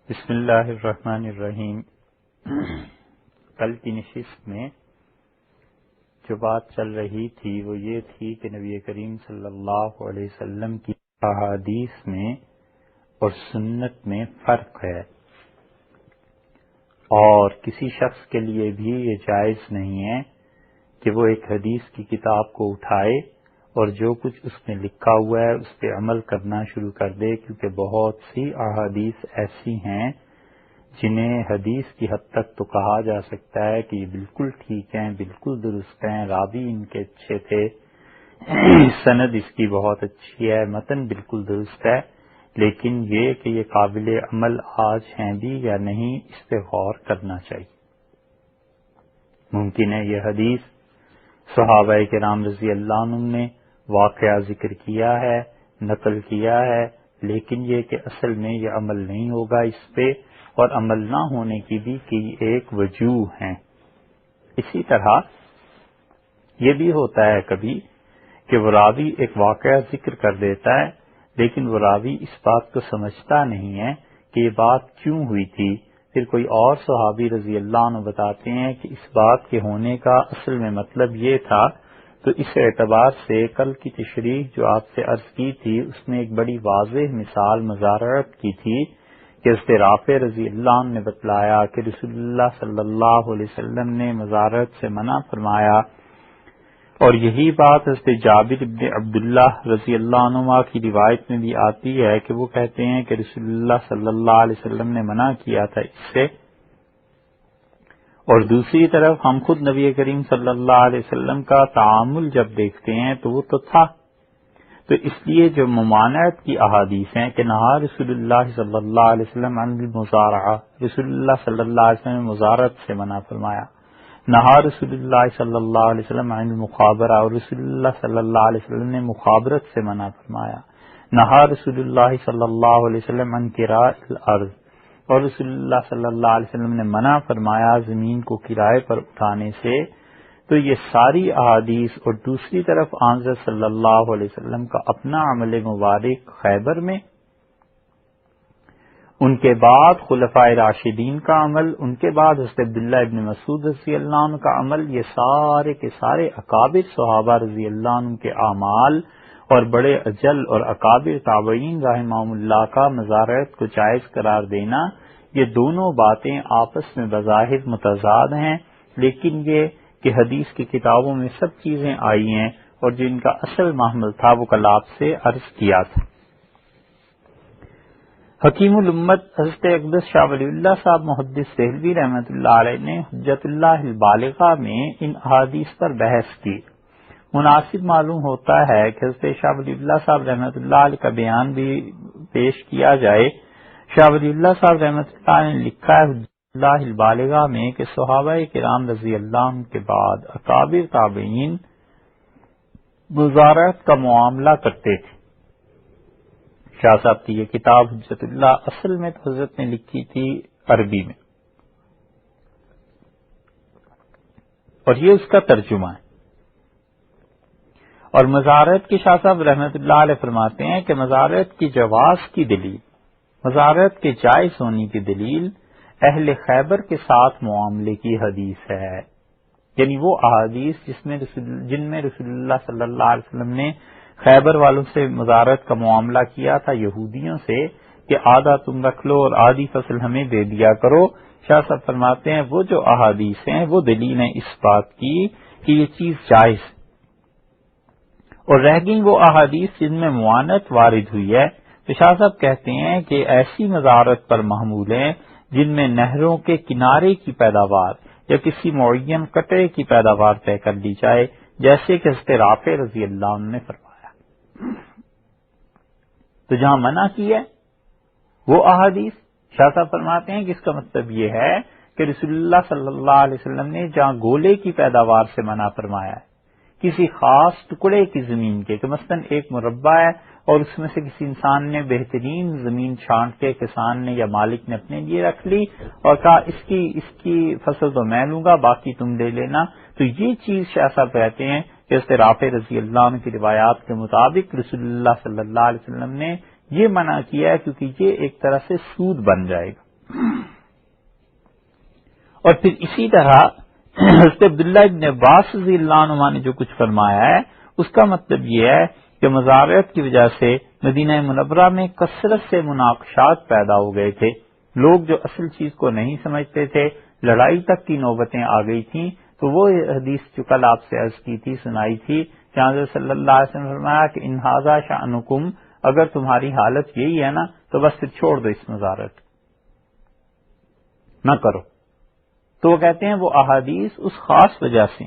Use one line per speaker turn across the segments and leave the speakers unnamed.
بسم اللہ الرحمن الرحیم۔ کل کی نشست میں جو بات چل رہی تھی وہ یہ تھی کہ نبی کریم صلی اللہ علیہ وسلم کی احادیث میں اور سنت میں فرق ہے، اور کسی شخص کے لیے بھی یہ جائز نہیں ہے کہ وہ ایک حدیث کی کتاب کو اٹھائے اور جو کچھ اس میں لکھا ہوا ہے اس پہ عمل کرنا شروع کر دے، کیونکہ بہت سی احادیث ایسی ہیں جنہیں حدیث کی حد تک تو کہا جا سکتا ہے کہ یہ بالکل ٹھیک ہیں، بالکل درست ہیں، راوی ان کے اچھے تھے، سند اس کی بہت اچھی ہے، متن بالکل درست ہے، لیکن یہ کہ یہ قابل عمل آج ہیں بھی یا نہیں، اس پہ غور کرنا چاہیے۔ ممکن ہے یہ حدیث صحابہ کرام رضی اللہ عنہم نے واقعہ ذکر کیا ہے، نقل کیا ہے، لیکن یہ کہ اصل میں یہ عمل نہیں ہوگا اس پہ، اور عمل نہ ہونے کی بھی ایک وجوہ ہیں۔ اسی طرح یہ بھی ہوتا ہے کبھی کہ وہ راوی ایک واقعہ ذکر کر دیتا ہے، لیکن وہ راوی اس بات کو سمجھتا نہیں ہے کہ یہ بات کیوں ہوئی تھی، پھر کوئی اور صحابی رضی اللہ عنہ بتاتے ہیں کہ اس بات کے ہونے کا اصل میں مطلب یہ تھا، تو اس اعتبار سے کل کی تشریح جو آپ سے عرض کی تھی اس میں ایک بڑی واضح مثال مزارعت کی تھی کہ حضرت رافع رضی اللہ عنہ نے بتلایا کہ رسول اللہ صلی اللہ علیہ وسلم نے مزارعت سے منع فرمایا، اور یہی بات حضرت جابر بن عبداللہ رضی اللہ عنہ کی روایت میں بھی آتی ہے کہ وہ کہتے ہیں کہ رسول اللہ صلی اللہ علیہ وسلم نے منع کیا تھا اس سے، اور دوسری طرف ہم خود نبی کریم صلی اللہ علیہ وسلم کا تعامل جب دیکھتے ہیں تو وہ تو تھا، تو اس لیے جو ممانعت کی احادیث ہیں کہ نہا رسول اللہ صلی اللہ علیہ وسلم عن المزارعہ، رسول اللہ صلی اللہ علیہ وسلم نے مزارعت سے منع فرمایا، نہا رسول اللہ صلی اللہ علیہ وسلم عن المخابرہ، اور رسول اللہ صلی اللہ علیہ وسلم نے مخابرت سے منع فرمایا، نہا رسول اللہ صلی اللہ علیہ وسلم عن قراء الارض، اور رسول اللہ صلی اللہ علیہ وسلم نے منع فرمایا زمین کو کرائے پر اٹھانے سے، تو یہ ساری احادیث، اور دوسری طرف آنظر صلی اللہ علیہ وسلم کا اپنا عمل مبارک خیبر میں، ان کے بعد خلفائے راشدین کا عمل، ان کے بعد حضرت عبداللہ ابن مسعود رضی اللہ عنہ کا عمل، یہ سارے کے سارے اکابر صحابہ رضی اللہ عنہ کے اعمال اور بڑے اجل اور اکابر تابعین رحمہم اللہ کا مزارعت کو جائز قرار دینا، یہ دونوں باتیں آپس میں بظاہر متضاد ہیں، لیکن یہ کہ حدیث کی کتابوں میں سب چیزیں آئی ہیں، اور جو ان کا اصل محمل تھا وہ کل آپ سے عرض کیا تھا۔ حکیم الامت حضرت اقدس شاہ ولی اللہ صاحب محدث دہلوی رحمۃ اللہ علیہ نے حجت اللہ البالغہ میں ان احادیث پر بحث کی۔ مناسب معلوم ہوتا ہے کہ حضرت شاہ ولی اللہ صاحب رحمۃ اللہ علیہ کا بیان بھی پیش کیا جائے۔ شاہ ولی اللہ صاحب رحمۃ اللہ علیہ نے لکھا ہے حجت اللہ البالغہ میں کہ صحابہ کرام رضی اللہ عنہ کے بعد اکابر تابعین مزارعت کا معاملہ کرتے تھے۔ شاہ صاحب کی یہ کتاب حجت اللہ اصل میں تو حضرت نے لکھی تھی عربی میں، اور یہ اس کا ترجمہ ہے، اور مزارعت کی شاہ صاحب رحمۃ اللہ علیہ فرماتے ہیں کہ مزارعت کی جواز کی دلیل، مزارعت کے جائز ہونے کی دلیل اہل خیبر کے ساتھ معاملے کی حدیث ہے، یعنی وہ احادیث جن میں رسول اللہ صلی اللہ علیہ وسلم نے خیبر والوں سے مزارعت کا معاملہ کیا تھا یہودیوں سے کہ آدھا تم رکھ لو اور آدھی فصل ہمیں دے دیا کرو۔ شاہ صاحب فرماتے ہیں وہ جو احادیث ہیں وہ دلیل ہیں اس بات کی کہ یہ چیز جائز ہے، اور رہ گئی وہ احادیث جن میں معانت وارد ہوئی ہے، تو شاہ صاحب کہتے ہیں کہ ایسی مزارعت پر محمول ہیں جن میں نہروں کے کنارے کی پیداوار یا کسی معین قطعے کی پیداوار طے کر لی جائے، جیسے کہ حضرت رافع رضی اللہ عنہ نے فرمایا۔ تو جہاں منع کی ہے وہ احادیث، شاہ صاحب فرماتے ہیں کہ اس کا مطلب یہ ہے کہ رسول اللہ صلی اللہ علیہ وسلم نے جہاں گولے کی پیداوار سے منع فرمایا ہے، کسی خاص ٹکڑے کی زمین کے، کہ مثلا ایک مربع ہے اور اس میں سے کسی انسان نے بہترین زمین چھانٹ کے کسان نے یا مالک نے اپنے لیے رکھ لی اور کہا اس کی فصل تو میں لوں گا باقی تم لے لینا، تو یہ چیز شاہ صاحب کہتے ہیں کہ حضرت رافع رضی اللہ عنہ کی روایات کے مطابق رسول اللہ صلی اللہ علیہ وسلم نے یہ منع کیا ہے، کیونکہ یہ ایک طرح سے سود بن جائے گا۔ اور پھر اسی طرح حضرت عبداللہ ابن عباس رضی اللہ عنہ نے جو کچھ فرمایا ہے اس کا مطلب یہ ہے کہ مزارعت کی وجہ سے مدینہ منورہ میں کثرت سے مناقشات پیدا ہو گئے تھے. لوگ جو اصل چیز کو نہیں سمجھتے تھے، لڑائی تک کی نوبتیں آ گئی تھیں. تو وہ حدیث جو کل آپ سے عرض کی تھی، سنائی تھی، کہ حضرت صلی اللہ علیہ وسلم نے فرمایا کہ ان ھذا شأنکم، اگر تمہاری حالت یہی ہے نا تو بس پھر چھوڑ دو اس مزارت نہ کرو. تو وہ کہتے ہیں وہ احادیث اس خاص وجہ سے،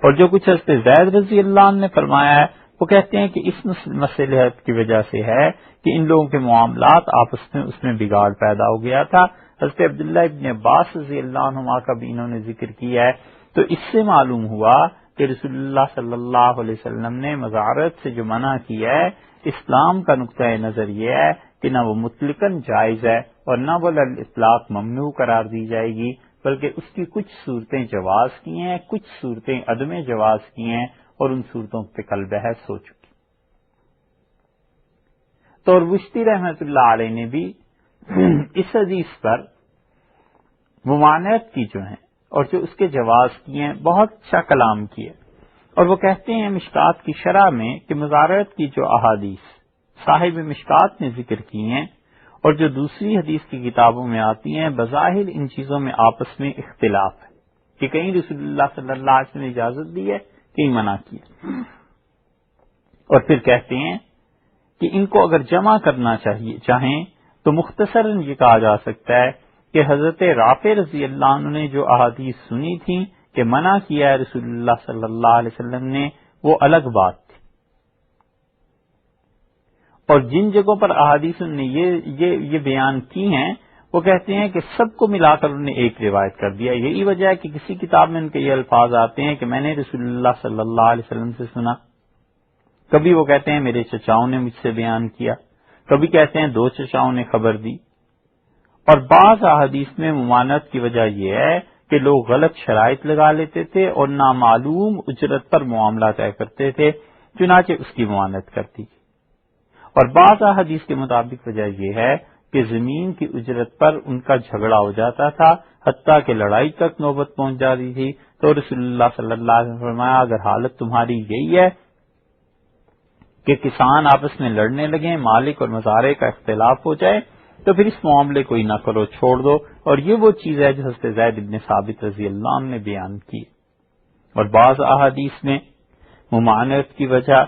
اور جو کچھ حضرت زید رضی اللہ عنہ نے فرمایا ہے وہ کہتے ہیں کہ اس مصلحت کی وجہ سے ہے کہ ان لوگوں کے معاملات آپس میں اس میں بگاڑ پیدا ہو گیا تھا. حضرت عبداللہ ابن عباس رضی اللہ عنہ کا بھی انہوں نے ذکر کیا ہے. تو اس سے معلوم ہوا کہ رسول اللہ صلی اللہ علیہ وسلم نے مزارت سے جو منع کیا ہے، اسلام کا نقطۂ نظر یہ ہے کہ نہ وہ مطلقاً جائز ہے اور نہ وہ اطلاق ممنوع قرار دی جائے گی، بلکہ اس کی کچھ صورتیں جواز کی ہیں، کچھ صورتیں عدم جواز کی ہیں، اور ان صورتوں پہ کل بحث ہو چکی. تو اور وشتی رحمت اللہ علیہ نے بھی اس حدیث پر ممانعت کی جو ہیں اور جو اس کے جواز کی ہیں بہت اچھا کلام کیا، اور وہ کہتے ہیں مشکات کی شرح میں کہ مزارعت کی جو احادیث صاحب مشکات نے ذکر کی ہیں اور جو دوسری حدیث کی کتابوں میں آتی ہیں، بظاہر ان چیزوں میں آپس میں اختلاف ہے کہ کہیں رسول اللہ صلی اللہ علیہ وسلم نے اجازت دی ہے، کہیں منع کی. اور پھر کہتے ہیں کہ ان کو اگر جمع کرنا چاہیں تو مختصراً یہ کہا جا سکتا ہے کہ حضرت رافع رضی اللہ عنہ نے جو احادیث سنی تھیں کہ منع کیا ہے رسول اللہ صلی اللہ علیہ وسلم نے، وہ الگ بات تھی. اور جن جگہوں پر احادیث نے یہ بیان کی ہیں وہ کہتے ہیں کہ سب کو ملا کر انہوں نے ایک روایت کر دیا. یہی وجہ ہے کہ کسی کتاب میں ان کے یہ الفاظ آتے ہیں کہ میں نے رسول اللہ صلی اللہ علیہ وسلم سے سنا، کبھی وہ کہتے ہیں میرے چچاؤں نے مجھ سے بیان کیا، کبھی کہتے ہیں 2 چچاؤں نے خبر دی. اور بعض احادیث میں ممانعت کی وجہ یہ ہے کہ لوگ غلط شرائط لگا لیتے تھے اور نامعلوم اجرت پر معاملہ طے کرتے تھے، چنانچہ اس کی ممانعت کرتی. اور بعض احادیث کے مطابق وجہ یہ ہے کہ زمین کی اجرت پر ان کا جھگڑا ہو جاتا تھا، حتیٰ کہ لڑائی تک نوبت پہنچ جاتی تھی. تو رسول اللہ صلی اللہ علیہ وسلم نے فرمایا اگر حالت تمہاری یہی ہے کہ کسان آپس میں لڑنے لگیں، مالک اور مزارع کا اختلاف ہو جائے، تو پھر اس معاملے کو ہی نہ کرو، چھوڑ دو. اور یہ وہ چیز ہے جو حضرت زید بن ثابت رضی اللہ عنہ نے بیان کی. اور بعض احادیث میں ممانعت کی وجہ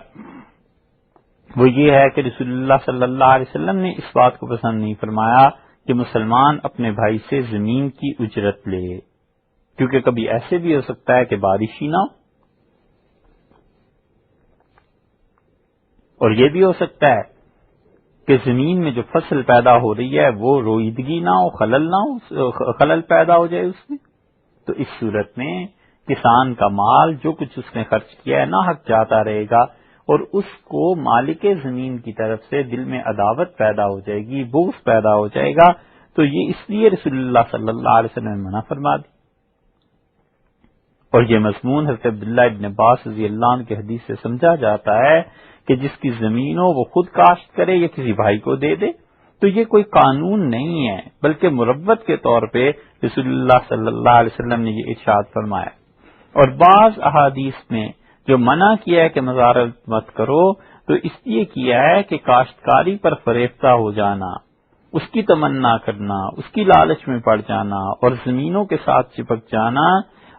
وہ یہ ہے کہ رسول اللہ صلی اللہ علیہ وسلم نے اس بات کو پسند نہیں فرمایا کہ مسلمان اپنے بھائی سے زمین کی اجرت لے، کیونکہ کبھی ایسے بھی ہو سکتا ہے کہ بارش ہی نہ ہو، اور یہ بھی ہو سکتا ہے کہ زمین میں جو فصل پیدا ہو رہی ہے وہ رویدگی نہ ہو، خلل پیدا ہو جائے اس میں. تو اس صورت میں کسان کا مال جو کچھ اس نے خرچ کیا ہے ناحق جاتا رہے گا، اور اس کو مالک زمین کی طرف سے دل میں عداوت پیدا ہو جائے گی، بغض پیدا ہو جائے گا. تو یہ اس لیے رسول اللہ صلی اللہ علیہ وسلم نے منع فرما دی. اور یہ مضمون حضرت عبداللہ ابن عباس رضی اللہ عنہ کی حدیث سے سمجھا جاتا ہے کہ جس کی زمین ہو وہ خود کاشت کرے یا کسی بھائی کو دے دے. تو یہ کوئی قانون نہیں ہے، بلکہ مربت کے طور پہ رسول اللہ صلی اللہ علیہ وسلم نے یہ ارشاد فرمایا. اور بعض احادیث میں جو منع کیا ہے کہ مزارت مت کرو، تو اس لیے کیا ہے کہ کاشتکاری پر فریفتہ ہو جانا، اس کی تمنا کرنا، اس کی لالچ میں پڑ جانا اور زمینوں کے ساتھ چپک جانا،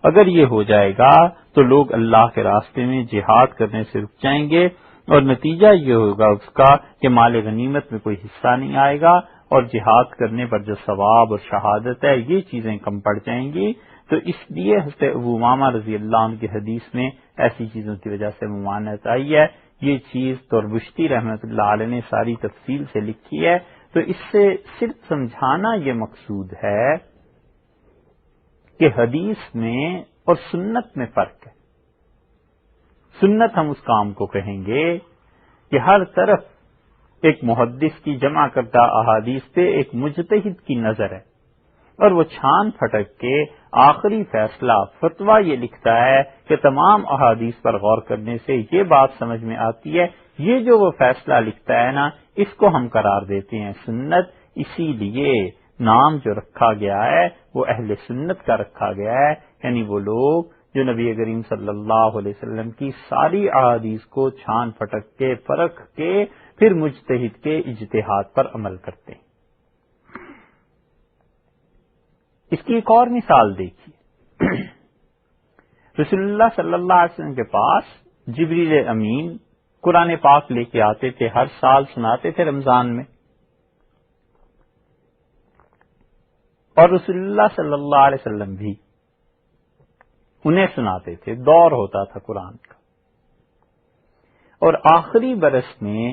اگر یہ ہو جائے گا تو لوگ اللہ کے راستے میں جہاد کرنے سے رک جائیں گے، اور نتیجہ یہ ہوگا اس کا کہ مال غنیمت میں کوئی حصہ نہیں آئے گا، اور جہاد کرنے پر جو ثواب اور شہادت ہے یہ چیزیں کم پڑ جائیں گی. تو اس لیے حضرت ابو امامہ رضی اللہ عنہ کی حدیث میں ایسی چیزوں کی وجہ سے ممانعت آئی ہے. یہ چیز تربشتی رحمت اللہ علیہ نے ساری تفصیل سے لکھی ہے. تو اس سے صرف سمجھانا یہ مقصود ہے کہ حدیث میں اور سنت میں فرق ہے. سنت ہم اس کام کو کہیں گے کہ ہر طرف ایک محدث کی جمع کردہ احادیث پہ ایک مجتہد کی نظر ہے، اور وہ چھان پھٹک کے آخری فیصلہ فتویٰ یہ لکھتا ہے کہ تمام احادیث پر غور کرنے سے یہ بات سمجھ میں آتی ہے، یہ جو وہ فیصلہ لکھتا ہے نا، اس کو ہم قرار دیتے ہیں سنت. اسی لیے نام جو رکھا گیا ہے وہ اہل سنت کا رکھا گیا ہے، یعنی وہ لوگ جو نبی کریم صلی اللہ علیہ وسلم کی ساری احادیث کو چھان پھٹک کے پرکھ کے پھر مجتہد کے اجتہاد پر عمل کرتے ہیں۔ اس کی ایک اور مثال دیکھیے، رسول اللہ صلی اللہ علیہ وسلم کے پاس جبریل امین قرآن پاک لے کے آتے تھے، ہر سال سناتے تھے رمضان میں، اور رسول اللہ صلی اللہ علیہ وسلم بھی انہیں سناتے تھے، دور ہوتا تھا قرآن کا۔ اور آخری برس میں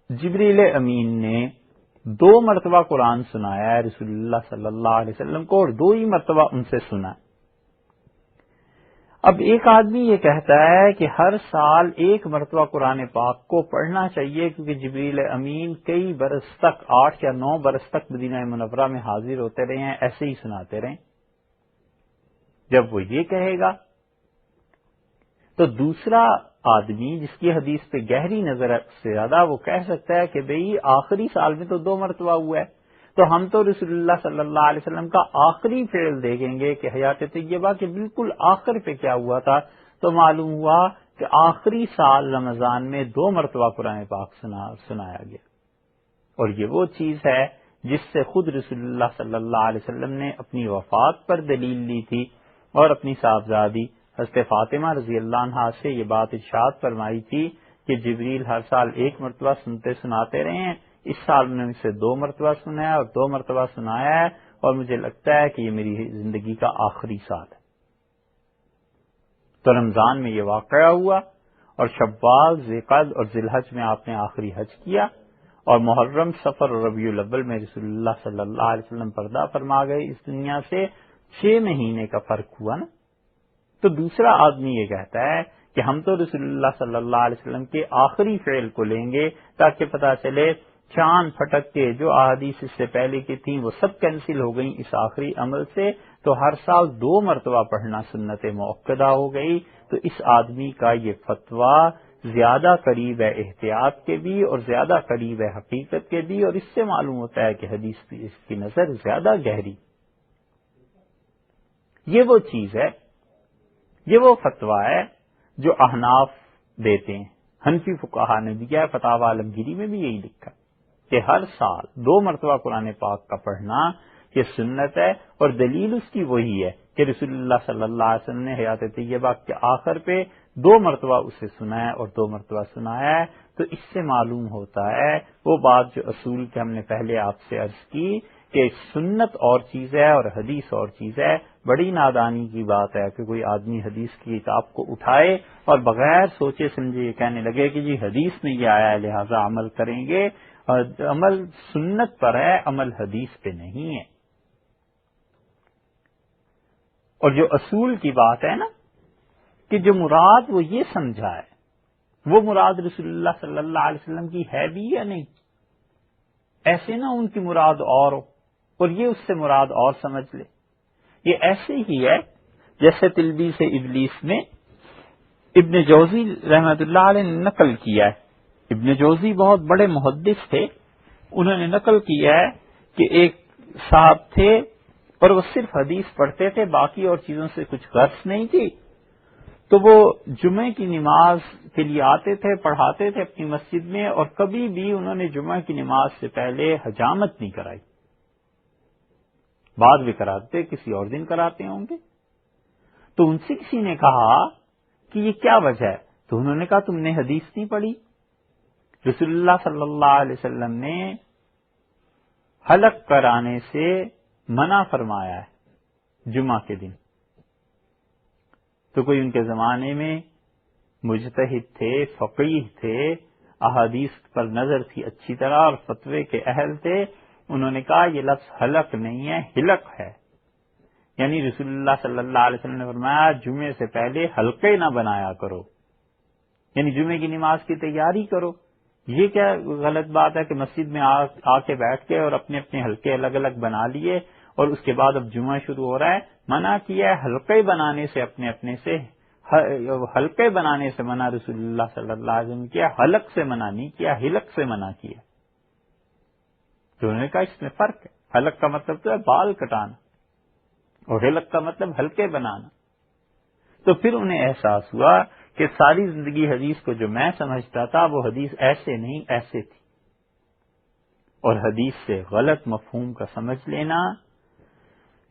جبریل امین نے 2 مرتبہ قرآن سنایا ہے رسول اللہ صلی اللہ علیہ وسلم کو، اور 2 ہی مرتبہ ان سے سنا۔ اب ایک آدمی یہ کہتا ہے کہ ہر سال 1 مرتبہ قرآن پاک کو پڑھنا چاہیے، کیونکہ جبریل امین کئی برس تک، 8 یا 9 برس تک مدینہ منورہ میں حاضر ہوتے رہے ہیں، ایسے ہی سناتے رہے۔ جب وہ یہ کہے گا تو دوسرا آدمی جس کی حدیث پہ گہری نظر سے زیادہ وہ کہہ سکتا ہے کہ بھئی آخری سال میں تو 2 مرتبہ ہوا ہے، تو ہم تو رسول اللہ صلی اللہ علیہ وسلم کا آخری فعل دیکھیں گے کہ حیات طیبہ کے بالکل آخر پہ کیا ہوا تھا، تو معلوم ہوا کہ آخری سال رمضان میں 2 مرتبہ قرآن پاک سنایا گیا۔ اور یہ وہ چیز ہے جس سے خود رسول اللہ صلی اللہ علیہ وسلم نے اپنی وفات پر دلیل لی تھی، اور اپنی صاحبزادی حضرت فاطمہ رضی اللہ عنہا سے یہ بات ارشاد فرمائی تھی کہ جبریل ہر سال 1 مرتبہ سناتے رہے ہیں، اس سال انہوں نے اسے 2 مرتبہ سنا ہے اور 2 مرتبہ سنایا ہے، اور مجھے لگتا ہے کہ یہ میری زندگی کا آخری سال ہے۔ تو رمضان میں یہ واقعہ ہوا، اور شوال، ذوالقعدہ اور ذی الحج میں آپ نے آخری حج کیا، اور محرم، صفر اور ربیع الاول میں رسول اللہ صلی اللہ علیہ وسلم پردہ فرما گئے اس دنیا سے، 6 مہینے کا فرق ہوا نا۔ تو دوسرا آدمی یہ کہتا ہے کہ ہم تو رسول اللہ صلی اللہ علیہ وسلم کے آخری فعل کو لیں گے تاکہ پتہ چلے چاند پھٹک کے جو احادیث اس سے پہلے کی تھیں وہ سب کینسل ہو گئیں اس آخری عمل سے، تو ہر سال 2 مرتبہ پڑھنا سنت مؤکدہ ہو گئی۔ تو اس آدمی کا یہ فتویٰ زیادہ قریب ہے احتیاط کے بھی، اور زیادہ قریب ہے حقیقت کے بھی، اور اس سے معلوم ہوتا ہے کہ حدیث کی اس کی نظر زیادہ گہری۔ یہ وہ چیز ہے، یہ وہ فتویٰ ہے جو احناف دیتے ہیں، حنفی فقہا نے دیا ہے، فتاوی عالمگیری میں بھی یہی لکھا کہ ہر سال 2 مرتبہ قرآن پاک کا پڑھنا یہ سنت ہے، اور دلیل اس کی وہی ہے کہ رسول اللہ صلی اللہ علیہ وسلم نے حیات طیبہ کے آخر پہ 2 مرتبہ اسے سنا ہے اور 2 مرتبہ سنایا ہے۔ تو اس سے معلوم ہوتا ہے وہ بات جو اصول کے ہم نے پہلے آپ سے عرض کی کہ سنت اور چیز ہے اور حدیث اور چیز ہے۔ بڑی نادانی کی بات ہے کہ کوئی آدمی حدیث کی کتاب کو اٹھائے اور بغیر سوچے سمجھے یہ کہنے لگے کہ جی حدیث میں یہ آیا ہے لہذا عمل کریں گے، اور عمل سنت پر ہے، عمل حدیث پہ نہیں ہے۔ اور جو اصول کی بات ہے نا کہ جو مراد وہ یہ سمجھا ہے وہ مراد رسول اللہ صلی اللہ علیہ وسلم کی ہے بھی یا نہیں، ایسے نہ ان کی مراد اور ہو اور یہ اس سے مراد اور سمجھ لے۔ یہ ایسے ہی ہے جیسے تلبیس ابلیس میں ابن جوزی رحمۃ اللہ علیہ نے نقل کیا ہے۔ ابن جوزی بہت بڑے محدث تھے، انہوں نے نقل کیا ہے کہ ایک صاحب تھے اور وہ صرف حدیث پڑھتے تھے، باقی اور چیزوں سے کچھ غرض نہیں تھی، تو وہ جمعے کی نماز کے لیے آتے تھے، پڑھاتے تھے اپنی مسجد میں، اور کبھی بھی انہوں نے جمعہ کی نماز سے پہلے حجامت نہیں کرائی، بعد میں کراتے کسی اور دن کراتے ہوں گے۔ تو ان سے کسی نے کہا کہ یہ کیا وجہ ہے؟ تو انہوں نے کہا تم نے حدیث نہیں پڑھی، رسول اللہ صلی اللہ علیہ وسلم نے حلق کرانے سے منع فرمایا ہے جمعہ کے دن۔ تو کوئی ان کے زمانے میں مجتہد تھے، فقیہ تھے، احادیث پر نظر تھی اچھی طرح اور فتوے کے اہل تھے، انہوں نے کہا یہ لفظ حلق نہیں ہے، حلق ہے، یعنی رسول اللہ صلی اللہ علیہ وسلم نے فرمایا جمعے سے پہلے حلقے نہ بنایا کرو، یعنی جمعے کی نماز کی تیاری کرو۔ یہ کیا غلط بات ہے کہ مسجد میں آ کے بیٹھ کے اور اپنے اپنے حلقے الگ الگ بنا لیے اور اس کے بعد اب جمعہ شروع ہو رہا ہے؟ منع کیا ہے حلقے بنانے سے، اپنے اپنے سے حلقے بنانے سے منع رسول اللہ صلی اللہ علیہ وسلم کیا، حلق سے منع نہیں کیا، حلق سے منع کیا۔ تو انہوں نے کہا اس میں فرق ہے۔ حلق کا مطلب تو ہے بال کٹانا، اور حلق کا مطلب حلقے بنانا. تو پھر انہیں احساس ہوا کہ ساری زندگی حدیث کو جو میں سمجھتا تھا وہ حدیث ایسے نہیں ایسے تھی، اور حدیث سے غلط مفہوم کا سمجھ لینا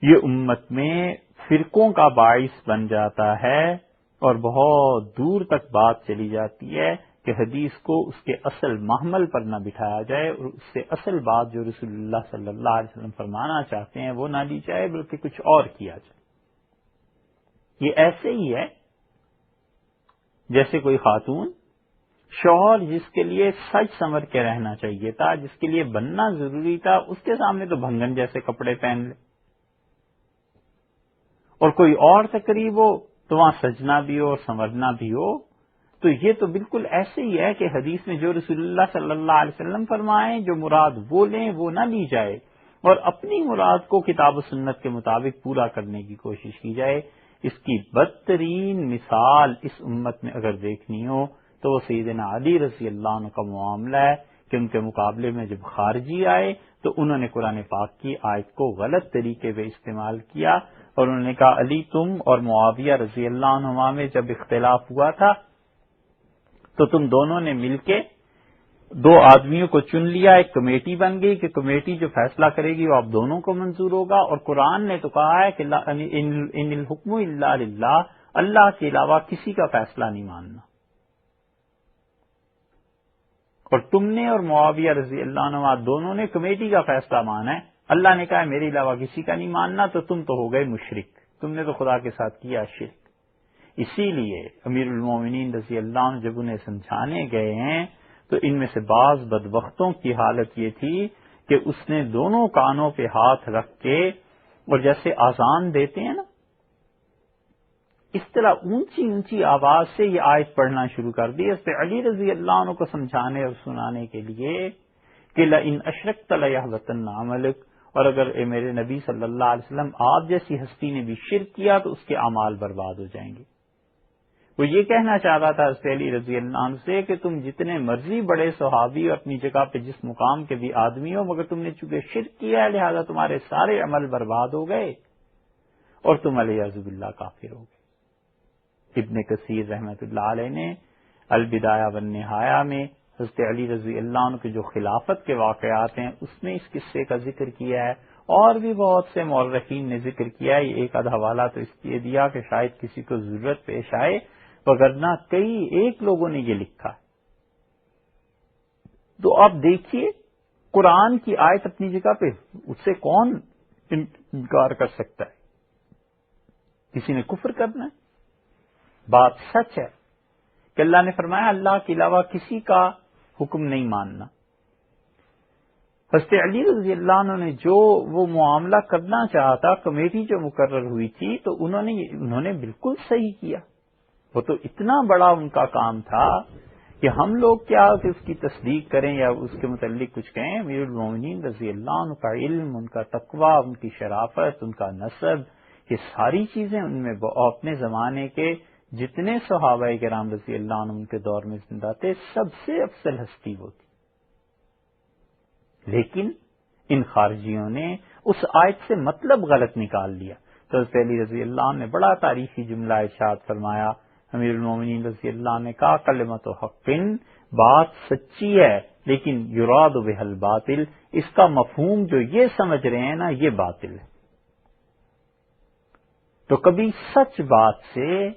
یہ امت میں فرقوں کا باعث بن جاتا ہے، اور بہت دور تک بات چلی جاتی ہے کہ حدیث کو اس کے اصل محمل پر نہ بٹھایا جائے، اور اس سے اصل بات جو رسول اللہ صلی اللہ علیہ وسلم فرمانا چاہتے ہیں وہ نہ لی جائے بلکہ کچھ اور کیا جائے. یہ ایسے ہی ہے جیسے کوئی خاتون شوہر جس کے لیے سج سنور کے رہنا چاہیے تھا، جس کے لیے بننا ضروری تھا، اس کے سامنے تو بھنگن جیسے کپڑے پہن لے، اور کوئی اور تقریب ہو تو وہاں سجنا بھی ہو اور سنورنا بھی ہو. تو یہ تو بالکل ایسے ہی ہے کہ حدیث میں جو رسول اللہ صلی اللہ علیہ وسلم فرمائیں، جو مراد وہ لیں وہ نہ لی جائے، اور اپنی مراد کو کتاب و سنت کے مطابق پورا کرنے کی کوشش کی جائے. اس کی بدترین مثال اس امت میں اگر دیکھنی ہو تو وہ سیدنا علی رضی اللہ عنہ کا معاملہ ہے کہ ان کے مقابلے میں جب خارجی آئے تو انہوں نے قرآن پاک کی آیت کو غلط طریقے پہ استعمال کیا، اور انہوں نے کہا علی تم اور معاویہ رضی اللہ عنہما میں جب اختلاف ہوا تھا تو تم دونوں نے مل کے دو آدمیوں کو چن لیا، ایک کمیٹی بن گئی کہ کمیٹی جو فیصلہ کرے گی وہ آپ دونوں کو منظور ہوگا، اور قرآن نے تو کہا ہے کہ ان الحکم الا للہ، اللہ کے علاوہ کسی کا فیصلہ نہیں ماننا. اور تم نے اور معاویہ رضی اللہ عنہ دونوں نے کمیٹی کا فیصلہ مانا ہے، اللہ نے کہا ہے میرے علاوہ کسی کا نہیں ماننا، تو تم تو ہو گئے مشرک، تم نے تو خدا کے ساتھ کیا شرک. اسی لیے امیر المومنین رضی اللہ عنہ جب انہیں سمجھانے گئے ہیں تو ان میں سے بعض بدبختوں کی حالت یہ تھی کہ اس نے دونوں کانوں پہ ہاتھ رکھ کے، اور جیسے آذان دیتے ہیں نا اس طرح اونچی اونچی آواز سے یہ آیت پڑھنا شروع کر دی، اس پہ علی رضی اللہ عنہ کو سمجھانے اور سنانے کے لیے کہ لئن اشرکت لیحبطن عملک، اور اگر اے میرے نبی صلی اللہ علیہ وسلم آپ جیسی ہستی نے بھی شرک کیا تو اس کے اعمال برباد ہو جائیں گے. وہ یہ کہنا چاہتا تھا حضرت علی رضی اللہ عنہ سے کہ تم جتنے مرضی بڑے صحابی اور اپنی جگہ پہ جس مقام کے بھی آدمی ہو، مگر تم نے چونکہ شرک کیا ہے لہذا تمہارے سارے عمل برباد ہو گئے اور تم علیہ باللہ کافر ہو گئے. ابن کثیر رحمۃ اللہ علیہ نے البدایہ والنہایہ میں حضرت علی رضی اللہ عنہ کے جو خلافت کے واقعات ہیں اس میں اس قصے کا ذکر کیا ہے، اور بھی بہت سے مورخین نے ذکر کیا ہے. یہ ایک آدھ حوالہ تو اس لیے دیا کہ شاید کسی کو ضرورت پیش آئے، وگرنہ کئی ایک لوگوں نے یہ لکھا. تو آپ دیکھیے قرآن کی آیت اپنی جگہ پہ، اس سے کون انکار کر سکتا ہے؟ کسی نے کفر کرنا ہے؟ بات سچ ہے کہ اللہ نے فرمایا اللہ کے علاوہ کسی کا حکم نہیں ماننا. حضرت علی رضی اللہ عنہ نے جو وہ معاملہ کرنا چاہا تھا، کمیٹی جو مقرر ہوئی تھی، تو انہوں نے بالکل صحیح کیا. وہ تو اتنا بڑا ان کا کام تھا کہ ہم لوگ کیا کہ اس کی تصدیق کریں یا اس کے متعلق کچھ کہیں. امیر المومنین رضی اللہ عنہ کا علم، ان کا تقوی، ان کی شرافت، ان کا نسب، یہ ساری چیزیں ان میں اپنے زمانے کے جتنے صحابہ کرام رضی اللہ عنہ ان کے دور میں زندہ تھے سب سے افضل ہستی وہ تھی. لیکن ان خارجیوں نے اس آیت سے مطلب غلط نکال لیا. تو حضرت علی رضی اللہ عنہ نے بڑا تاریخی جملہ ارشاد فرمایا. امیر المومنین رضی اللہ عنہ نے کہا کلمۃ حق، بات سچی ہے لیکن یراد بہ الباطل، اس کا مفہوم جو یہ سمجھ رہے ہیں نا یہ باطل ہے. تو کبھی سچ بات سے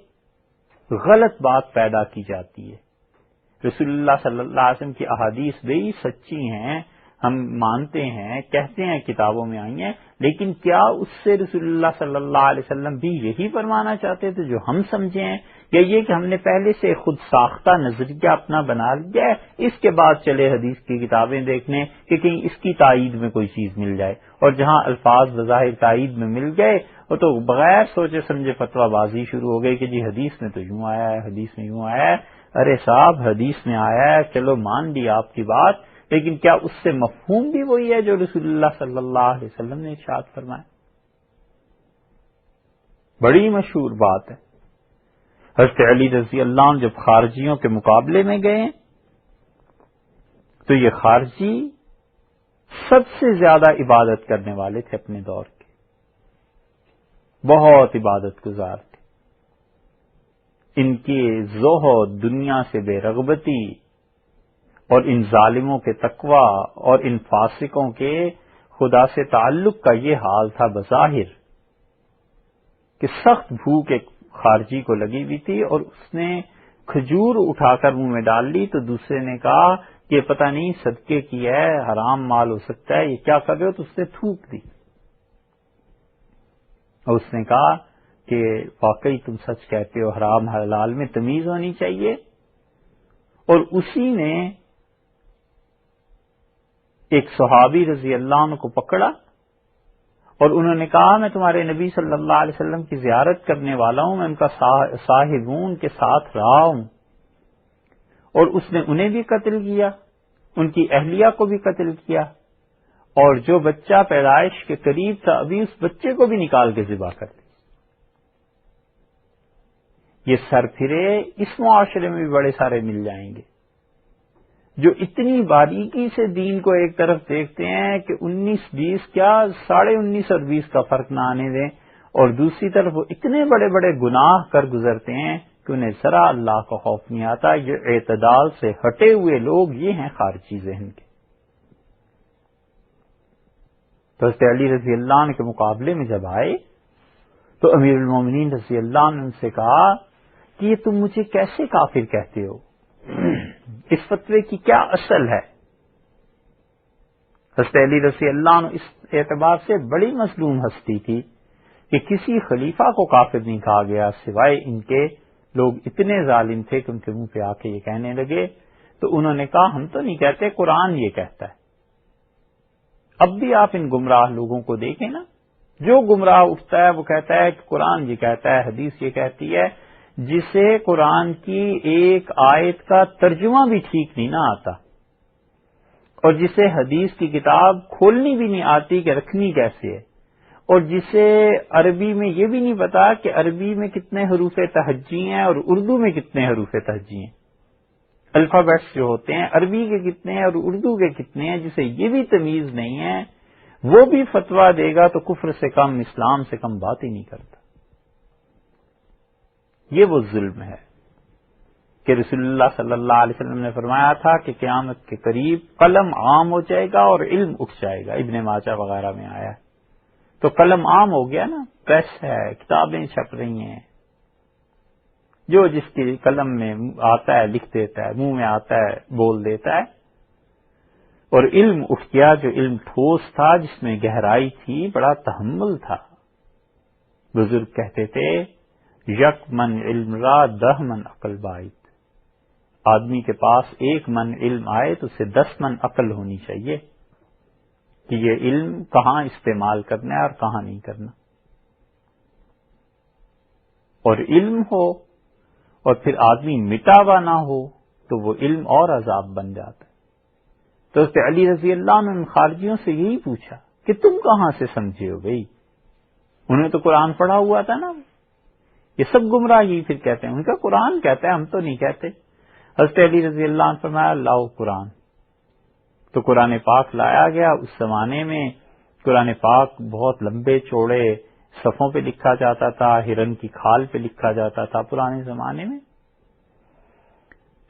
غلط بات پیدا کی جاتی ہے. رسول اللہ صلی اللہ علیہ وسلم کی احادیث بھی سچی ہیں، ہم مانتے ہیں، کہتے ہیں کتابوں میں آئی ہیں، لیکن کیا اس سے رسول اللہ صلی اللہ علیہ وسلم بھی یہی فرمانا چاہتے تھے جو ہم سمجھے ہیں، یا یہ کہ ہم نے پہلے سے خود ساختہ نظریہ اپنا بنا لیا ہے، اس کے بعد چلے حدیث کی کتابیں دیکھنے کہ کہیں اس کی تائید میں کوئی چیز مل جائے، اور جہاں الفاظ بظاہر تائید میں مل گئے وہ تو بغیر سوچے سمجھے فتویٰ بازی شروع ہو گئی کہ جی حدیث میں تو یوں آیا ہے، حدیث میں یوں آیا ہے. ارے صاحب حدیث میں آیا ہے، چلو مان لی آپ کی بات، لیکن کیا اس سے مفہوم بھی وہی ہے جو رسول اللہ صلی اللہ علیہ وسلم نے ارشاد فرمایا؟ بڑی مشہور بات ہے. حضرت علی رضی اللہ عنہ جب خارجیوں کے مقابلے میں گئے تو یہ خارجی سب سے زیادہ عبادت کرنے والے تھے اپنے دور کے، بہت عبادت گزار تھے. ان کی زہد، دنیا سے بے رغبتی، اور ان ظالموں کے تقوی اور ان فاسقوں کے خدا سے تعلق کا یہ حال تھا بظاہر کہ سخت بھوک ایک خارجی کو لگی ہوئی تھی، اور اس نے کھجور اٹھا کر منہ میں ڈال لی تو دوسرے نے کہا کہ یہ پتہ نہیں صدقے کی ہے، حرام مال ہو سکتا ہے، یہ کیا کر رہے ہو؟ تو اس نے تھوک دی، اور اس نے کہا کہ واقعی تم سچ کہتے ہو، حرام حلال میں تمیز ہونی چاہیے. اور اسی نے ایک صحابی رضی اللہ عنہ کو پکڑا اور انہوں نے کہا میں تمہارے نبی صلی اللہ علیہ وسلم کی زیارت کرنے والا ہوں، میں ان کا صاحب ہوں، ان کے ساتھ رہا ہوں. اور اس نے انہیں بھی قتل کیا، ان کی اہلیہ کو بھی قتل کیا، اور جو بچہ پیدائش کے قریب تھا ابھی اس بچے کو بھی نکال کے ذبح کر دیا. یہ سر پھرے اس معاشرے میں بھی بڑے سارے مل جائیں گے جو اتنی باریکی سے دین کو ایک طرف دیکھتے ہیں کہ 19-20 کیا 19.5 اور 20 کا فرق نہ آنے دیں، اور دوسری طرف وہ اتنے بڑے بڑے گناہ کر گزرتے ہیں کہ انہیں ذرا اللہ کا خوف نہیں آتا. یہ اعتدال سے ہٹے ہوئے لوگ یہ ہیں خارجی ذہن کے. تو حضرت علی رضی اللہ عنہ کے مقابلے میں جب آئے تو امیر المومنین رضی اللہ عنہ سے کہا کہ یہ تم مجھے کیسے کافر کہتے ہو؟ اس فتوے کی کیا اصل ہے؟ حضرت علی رضی اللہ عنہ اس اعتبار سے بڑی مظلوم ہستی تھی کہ کسی خلیفہ کو کافر نہیں کہا گیا سوائے ان کے لوگ اتنے ظالم تھے کہ ان کے منہ پہ آ کے یہ کہنے لگے. تو انہوں نے کہا ہم تو نہیں کہتے، قرآن یہ کہتا ہے. اب بھی آپ ان گمراہ لوگوں کو دیکھیں نا، جو گمراہ اٹھتا ہے وہ کہتا ہے کہ قرآن یہ کہتا ہے، حدیث یہ کہتی ہے، جسے قرآن کی ایک آیت کا ترجمہ بھی ٹھیک نہیں نہ آتا، اور جسے حدیث کی کتاب کھولنی بھی نہیں آتی کہ رکھنی کیسے ہے، اور جسے عربی میں یہ بھی نہیں پتا کہ عربی میں کتنے حروف تہجی ہیں اور اردو میں کتنے حروف تہجی ہیں. الفابیٹس جو ہوتے ہیں عربی کے کتنے ہیں اور اردو کے کتنے ہیں، جسے یہ بھی تمیز نہیں ہے، وہ بھی فتویٰ دے گا تو کفر سے کم، اسلام سے کم بات ہی نہیں کرتا. یہ وہ ظلم ہے کہ رسول اللہ صلی اللہ علیہ وسلم نے فرمایا تھا کہ قیامت کے قریب قلم عام ہو جائے گا اور علم اٹھ جائے گا. ابن ماجہ وغیرہ میں آیا ہے. تو قلم عام ہو گیا نا، پریس ہے، کتابیں چھپ رہی ہیں، جو جس کی قلم میں آتا ہے لکھ دیتا ہے، منہ میں آتا ہے بول دیتا ہے. اور علم اٹھ گیا، جو علم ٹھوس تھا، جس میں گہرائی تھی، بڑا تحمل تھا. بزرگ کہتے تھے یک من علم را 10 من عقل باعث. آدمی کے پاس 1 من علم آئے تو اسے 10 من عقل ہونی چاہیے کہ یہ علم کہاں استعمال کرنا ہے اور کہاں نہیں کرنا. اور علم ہو اور پھر آدمی مٹا ہوا نہ ہو تو وہ علم اور عذاب بن جاتا ہے. تو حضرت علی رضی اللہ عنہ ان خارجیوں سے یہی پوچھا کہ تم کہاں سے سمجھے ہو بھائی؟ انہوں نے تو قرآن پڑھا ہوا تھا نا. یہ سب گمراہ یہی پھر کہتے ہیں، ان کا قرآن کہتا ہے، ہم تو نہیں کہتے. حضرت علی رضی اللہ عنہ فرمایا لاؤ قرآن. تو قرآن پاک لایا گیا. اس زمانے میں قرآن پاک بہت لمبے چوڑے صفوں پہ لکھا جاتا تھا، ہرن کی کھال پہ لکھا جاتا تھا پرانے زمانے میں،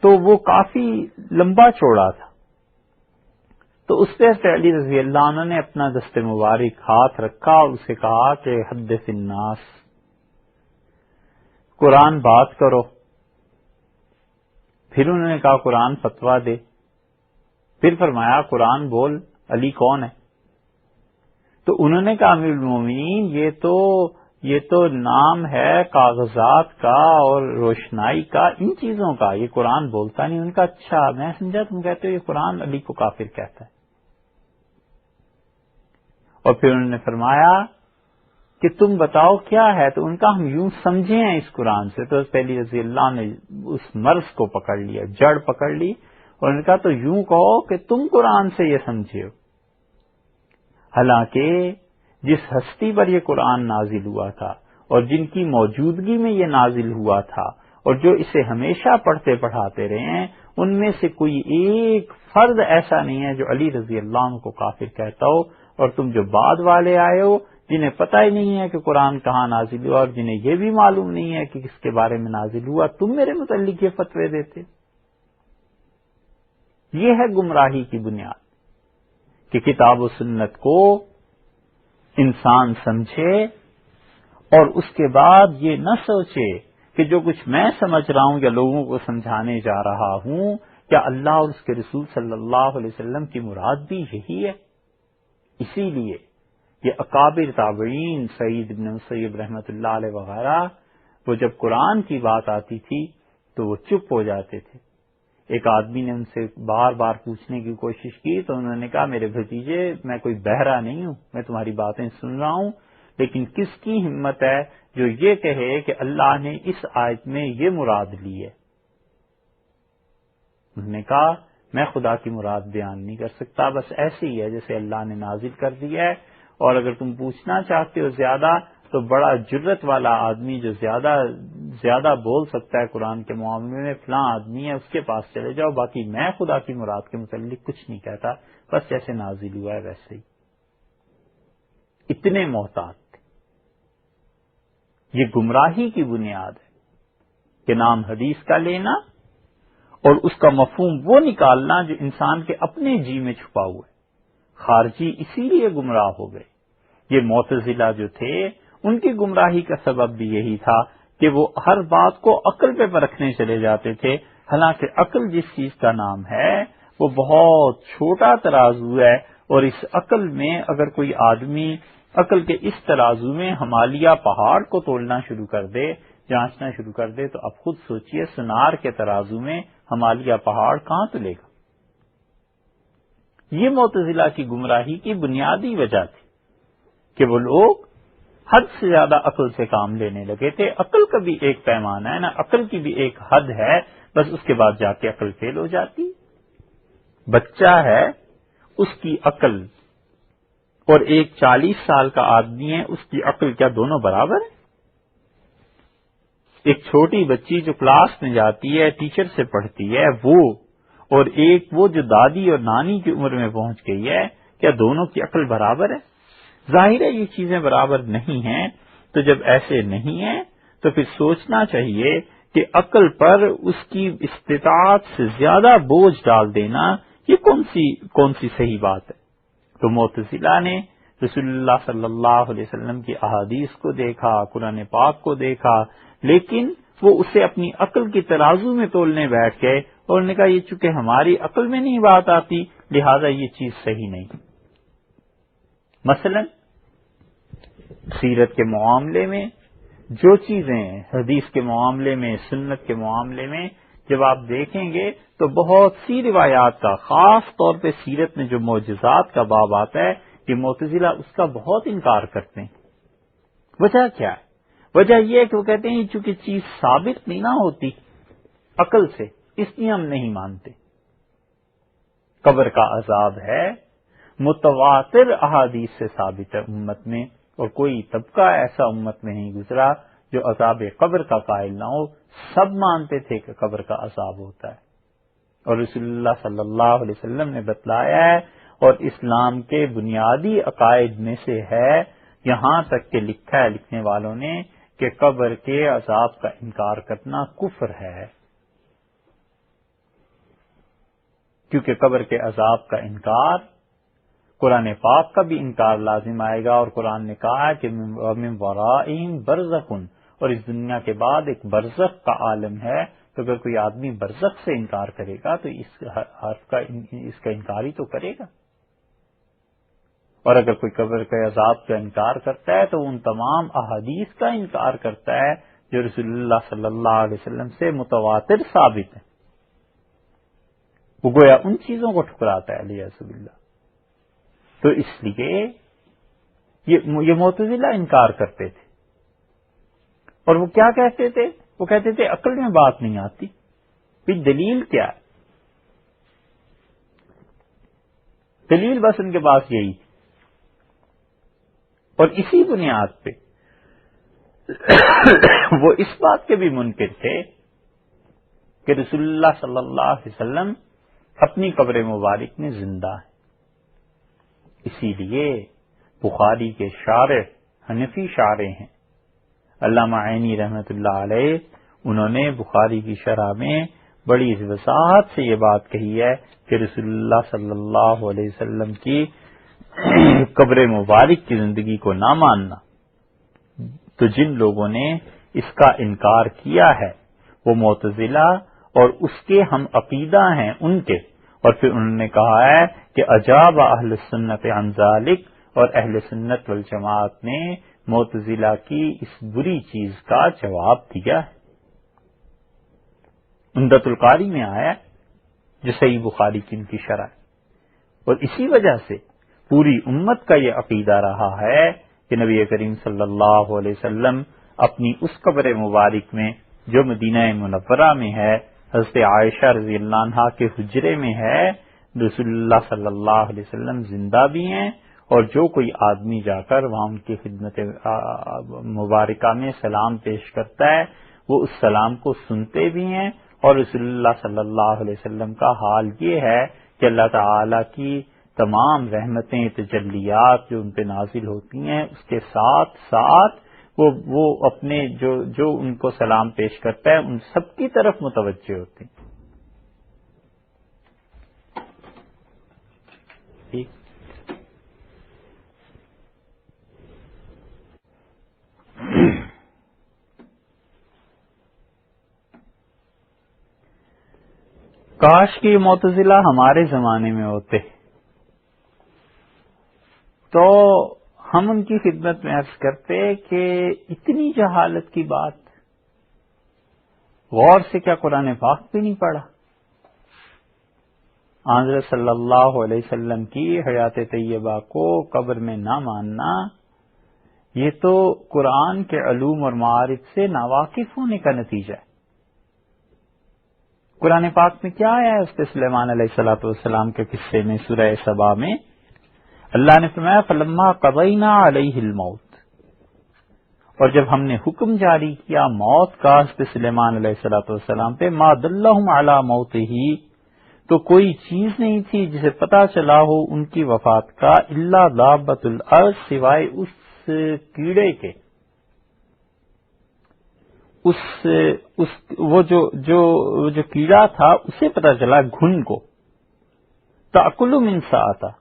تو وہ کافی لمبا چوڑا تھا. تو اس پہ حضرت علی رضی اللہ عنہ نے اپنا دست مبارک ہاتھ رکھا اور اسے کہا کہ حدث الناس، قرآن بات کرو. پھر انہوں نے کہا قرآن فتویٰ دے. پھر فرمایا قرآن بول، علی کون ہے؟ تو انہوں نے کہا امیر المومنین یہ تو نام ہے کاغذات کا اور روشنائی کا، ان چیزوں کا، یہ قرآن بولتا نہیں. ان کا اچھا، میں سمجھا تم کہتے ہو یہ قرآن علی کو کافر کہتا ہے. اور پھر انہوں نے فرمایا کہ تم بتاؤ کیا ہے. تو ان کا ہم یوں سمجھے ہیں اس قرآن سے. تو پہلی رضی اللہ نے اس مرض کو پکڑ لیا، جڑ پکڑ لی، اور ان کا تو یوں کہو کہ تم قرآن سے یہ سمجھے ہو. حالانکہ جس ہستی پر یہ قرآن نازل ہوا تھا اور جن کی موجودگی میں یہ نازل ہوا تھا اور جو اسے ہمیشہ پڑھتے پڑھاتے رہے ہیں ان میں سے کوئی ایک فرد ایسا نہیں ہے جو علی رضی اللہ عنہ کو کافر کہتا ہو، اور تم جو بعد والے آئے ہو جنہیں پتہ ہی نہیں ہے کہ قرآن کہاں نازل ہوا اور جنہیں یہ بھی معلوم نہیں ہے کہ کس کے بارے میں نازل ہوا، تم میرے متعلق یہ فتوے دیتے. یہ ہے گمراہی کی بنیاد کہ کتاب و سنت کو انسان سمجھے اور اس کے بعد یہ نہ سوچے کہ جو کچھ میں سمجھ رہا ہوں یا لوگوں کو سمجھانے جا رہا ہوں کیا اللہ اور اس کے رسول صلی اللہ علیہ وسلم کی مراد بھی یہی ہے. اسی لیے یہ اکابر تابعین سعید بن مسیب رحمۃ اللہ علیہ وغیرہ وہ جب قرآن کی بات آتی تھی تو وہ چپ ہو جاتے تھے. ایک آدمی نے ان سے بار بار پوچھنے کی کوشش کی تو انہوں نے کہا میرے بھتیجے میں کوئی بہرا نہیں ہوں، میں تمہاری باتیں سن رہا ہوں، لیکن کس کی ہمت ہے جو یہ کہے کہ اللہ نے اس آیت میں یہ مراد لی ہے. انہوں نے کہا میں خدا کی مراد بیان نہیں کر سکتا، بس ایسے ہی ہے جیسے اللہ نے نازل کر دیا ہے، اور اگر تم پوچھنا چاہتے ہو زیادہ تو بڑا جرت والا آدمی جو زیادہ بول سکتا ہے قرآن کے معاملے میں فلاں آدمی ہے، اس کے پاس چلے جاؤ، باقی میں خدا کی مراد کے متعلق کچھ نہیں کہتا، بس جیسے نازل ہوا ہے ویسے ہی. اتنے محتاط تھے. یہ گمراہی کی بنیاد ہے کہ نام حدیث کا لینا اور اس کا مفہوم وہ نکالنا جو انسان کے اپنے جی میں چھپا ہوا ہے. خارجی اسی لیے گمراہ ہو گئے. یہ معتزلہ جو تھے ان کی گمراہی کا سبب بھی یہی تھا کہ وہ ہر بات کو عقل پہ پرکھنے چلے جاتے تھے، حالانکہ عقل جس چیز کا نام ہے وہ بہت چھوٹا ترازو ہے، اور اس عقل میں اگر کوئی آدمی عقل کے اس ترازو میں ہمالیہ پہاڑ کو تولنا شروع کر دے، جانچنا شروع کر دے، تو اب خود سوچئے سنار کے ترازو میں ہمالیہ پہاڑ کہاں تلے گا. یہ معتزلہ کی گمراہی کی بنیادی وجہ تھی کہ وہ لوگ حد سے زیادہ عقل سے کام لینے لگے تھے. عقل کا بھی ایک پیمانہ ہے نا، عقل کی بھی ایک حد ہے، بس اس کے بعد جا کے عقل فیل ہو جاتی. بچہ ہے اس کی عقل اور ایک 40 سال کا آدمی ہے اس کی عقل کیا دونوں برابر ہیں؟ ایک چھوٹی بچی جو کلاس میں جاتی ہے ٹیچر سے پڑھتی ہے وہ، اور ایک وہ جو دادی اور نانی کی عمر میں پہنچ گئی ہے، کیا دونوں کی عقل برابر ہے؟ ظاہر ہے یہ چیزیں برابر نہیں ہیں. تو جب ایسے نہیں ہیں تو پھر سوچنا چاہیے کہ عقل پر اس کی استطاعت سے زیادہ بوجھ ڈال دینا یہ کون سی صحیح بات ہے. تو معتزلہ نے رسول اللہ صلی اللہ علیہ وسلم کی احادیث کو دیکھا، قرآن پاک کو دیکھا، لیکن وہ اسے اپنی عقل کی ترازو میں تولنے بیٹھ گئے اور انہوں نے کہا یہ چونکہ ہماری عقل میں نہیں بات آتی لہذا یہ چیز صحیح نہیں. مثلا سیرت کے معاملے میں جو چیزیں حدیث کے معاملے میں، سنت کے معاملے میں جب آپ دیکھیں گے تو بہت سی روایات کا، خاص طور پہ سیرت میں جو معجزات کا باب آتا ہے، کہ معتزلہ اس کا بہت انکار کرتے ہیں. وجہ کیا ہے؟ وجہ یہ ہے کہ وہ کہتے ہیں چونکہ چیز ثابت نہیں نہ ہوتی عقل سے، اس لیے ہم نہیں مانتے. قبر کا عذاب ہے، متواتر احادیث سے ثابت ہے امت میں، اور کوئی طبقہ ایسا امت میں نہیں گزرا جو عذاب قبر کا قائل نہ ہو. سب مانتے تھے کہ قبر کا عذاب ہوتا ہے، اور رسول اللہ صلی اللہ علیہ وسلم نے بتلایا ہے، اور اسلام کے بنیادی عقائد میں سے ہے، یہاں تک کہ لکھا ہے لکھنے والوں نے کہ قبر کے عذاب کا انکار کرنا کفر ہے، کیونکہ قبر کے عذاب کا انکار قرآن پاک کا بھی انکار لازم آئے گا، اور قرآن نے کہا کہ من ورائہم برزخ، اور اس دنیا کے بعد ایک برزخ کا عالم ہے. تو اگر کوئی آدمی برزخ سے انکار کرے گا تو اس کا انکار ہی تو کرے گا. اور اگر کوئی قبر کے عذاب کا انکار کرتا ہے تو ان تمام احادیث کا انکار کرتا ہے جو رسول اللہ صلی اللہ علیہ وسلم سے متواتر ثابت ہے. وہ گویا ان چیزوں کو ٹھکراتا ہے علیہ باللہ. تو اس لیے یہ معتزلہ انکار کرتے تھے، اور وہ کیا کہتے تھے؟ وہ کہتے تھے عقل میں بات نہیں آتی. پھر دلیل کیا ہے؟ دلیل بس ان کے پاس یہی تھی، اور اسی بنیاد پہ وہ اس بات کے بھی منکر تھے کہ رسول اللہ صلی اللہ علیہ وسلم اپنی قبر مبارک میں زندہ ہیں۔ اسی لیے بخاری کے شارح حنفی شارح ہیں علامہ عینی رحمۃ اللہ علیہ، انہوں نے بخاری کی شرح میں بڑی وضاحت سے یہ بات کہی ہے کہ رسول اللہ صلی اللہ علیہ وسلم کی قبر مبارک کی زندگی کو نہ ماننا، تو جن لوگوں نے اس کا انکار کیا ہے وہ معتزلہ اور اس کے ہم عقیدہ ہیں ان کے، اور پھر انہوں نے کہا ہے کہ اجاب اہل سنت عن ذالک، اور اہل سنت والجماعت نے معتزلہ کی اس بری چیز کا جواب دیا ہے۔ عمدۃ القاری میں آیا جو صحیح بخاری کی ان کی شرح ہے، اور اسی وجہ سے پوری امت کا یہ عقیدہ رہا ہے کہ نبی کریم صلی اللہ علیہ وسلم اپنی اس قبر مبارک میں جو مدینہ منورہ میں ہے، حضرت عائشہ رضی اللہ عنہا کے حجرے میں ہے، رسول اللہ صلی اللہ علیہ وسلم زندہ بھی ہیں، اور جو کوئی آدمی جا کر وہاں ان کی خدمت مبارکہ میں سلام پیش کرتا ہے وہ اس سلام کو سنتے بھی ہیں، اور رسول اللہ صلی اللہ علیہ وسلم کا حال یہ ہے کہ اللہ تعالی کی تمام رحمتیں تجلیات جو ان پہ نازل ہوتی ہیں اس کے ساتھ ساتھ وہ اپنے جو ان کو سلام پیش کرتا ہے ان سب کی طرف متوجہ ہوتے ہیں۔ ٹھیک، کاش کہ یہ معتزلہ ہمارے زمانے میں ہوتے تو ہم ان کی خدمت میں عرض کرتے کہ اتنی جہالت کی بات، غور سے کیا قرآن پاک بھی نہیں پڑھا؟ حضرت صلی اللہ علیہ وسلم کی حیات طیبہ کو قبر میں نہ ماننا یہ تو قرآن کے علوم اور معارف سے ناواقف ہونے کا نتیجہ ہے۔ قرآن پاک میں کیا آیا ہے اس کے سلیمان علیہ الصلوۃ والسلام کے قصے میں؟ سورہ سبا میں اللہ نے فرمایا فلما قضینا علیہ الموت، اور جب ہم نے حکم جاری کیا موت کا حضرت سلیمان علیہ الصلوۃ والسلام پہ، ما دلہم علی موتہ، تو کوئی چیز نہیں تھی جسے پتہ چلا ہو ان کی وفات کا، الا دابۃ الارض، سوائے اس کیڑے کے، وہ جو کیڑا تھا اسے پتہ چلا، گھن کو، تأکل من ساعتہ،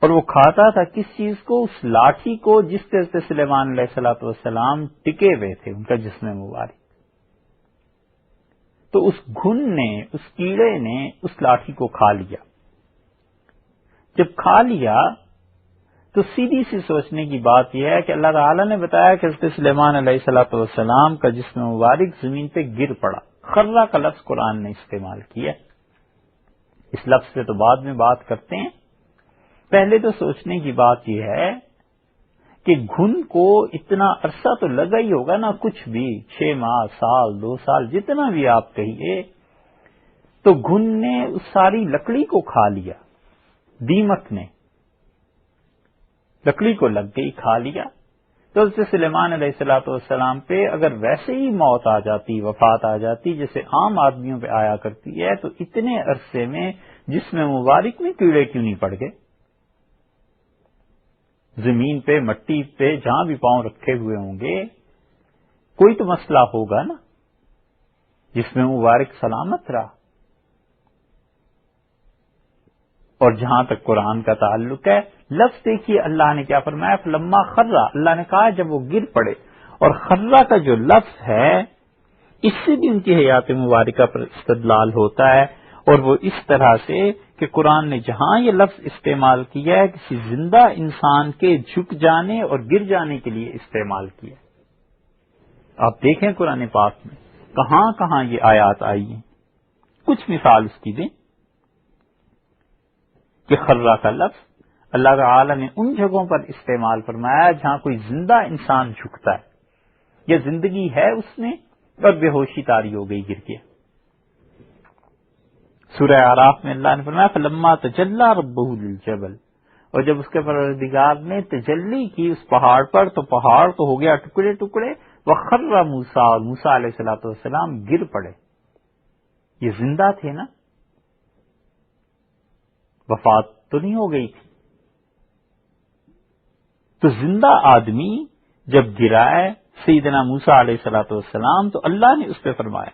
اور وہ کھاتا تھا کس چیز کو؟ اس لاٹھی کو جس پہ حضرت سلیمان علیہ الصلوۃ والسلام ٹکے ہوئے تھے، ان کا جسم مبارک۔ تو اس گھن نے، اس کیڑے نے اس لاٹھی کو کھا لیا۔ جب کھا لیا تو سیدھی سی سوچنے کی بات یہ ہے کہ اللہ تعالیٰ نے بتایا کہ حضرت سلیمان علیہ الصلوۃ والسلام کا جسم مبارک زمین پہ گر پڑا۔ خرہ کا لفظ قرآن نے استعمال کیا، اس لفظ پہ تو بعد میں بات کرتے ہیں، پہلے تو سوچنے کی بات یہ ہے کہ گھن کو اتنا عرصہ تو لگا ہی ہوگا نا، کچھ بھی 6 ماہ، سال، 2 سال، جتنا بھی آپ کہیے، تو گھن نے اس ساری لکڑی کو کھا لیا، دیمک نے لکڑی کو لگ گئی، کھا لیا۔ تو حضرت سلیمان علیہ الصلوۃ والسلام پہ اگر ویسے ہی موت آ جاتی، وفات آ جاتی جیسے عام آدمیوں پہ آیا کرتی ہے، تو اتنے عرصے میں جسم مبارک میں کیڑے کیوں نہیں پڑ گئے؟ زمین پہ، مٹی پہ، جہاں بھی پاؤں رکھے ہوئے ہوں گے کوئی تو مسئلہ ہوگا نا، جسم مبارک سلامت رہا۔ اور جہاں تک قرآن کا تعلق ہے، لفظ دیکھیے اللہ نے کیا فرمایا، فلما خرہ، اللہ نے کہا جب وہ گر پڑے، اور خرہ کا جو لفظ ہے اس سے بھی ان کی حیات مبارکہ پر استدلال ہوتا ہے، اور وہ اس طرح سے کہ قرآن نے جہاں یہ لفظ استعمال کیا ہے کسی زندہ انسان کے جھک جانے اور گر جانے کے لیے استعمال کیا۔ آپ دیکھیں قرآن پاک میں کہاں کہاں یہ آیات آئی ہیں، کچھ مثال اس کی دیں کہ خرہ کا لفظ اللہ تعالی نے ان جگہوں پر استعمال فرمایا جہاں کوئی زندہ انسان جھکتا ہے، یا زندگی ہے اس میں اور بے ہوشی طاری ہو گئی، گر گیا۔ سورہ اعراف میں اللہ نے فرمایا فلما تجلی ربہ للجبل، اور جب اس کے پروردگار نے تجلی کی اس پہاڑ پر تو پہاڑ تو ہو گیا ٹکڑے ٹکڑے، وخر موسیٰ، اور موسیٰ علیہ الصلوۃ والسلام گر پڑے۔ یہ زندہ تھے نا، وفات تو نہیں ہو گئی تھی. تو زندہ آدمی جب گرائے سیدنا موسیٰ علیہ الصلوۃ والسلام تو اللہ نے اس پہ فرمایا،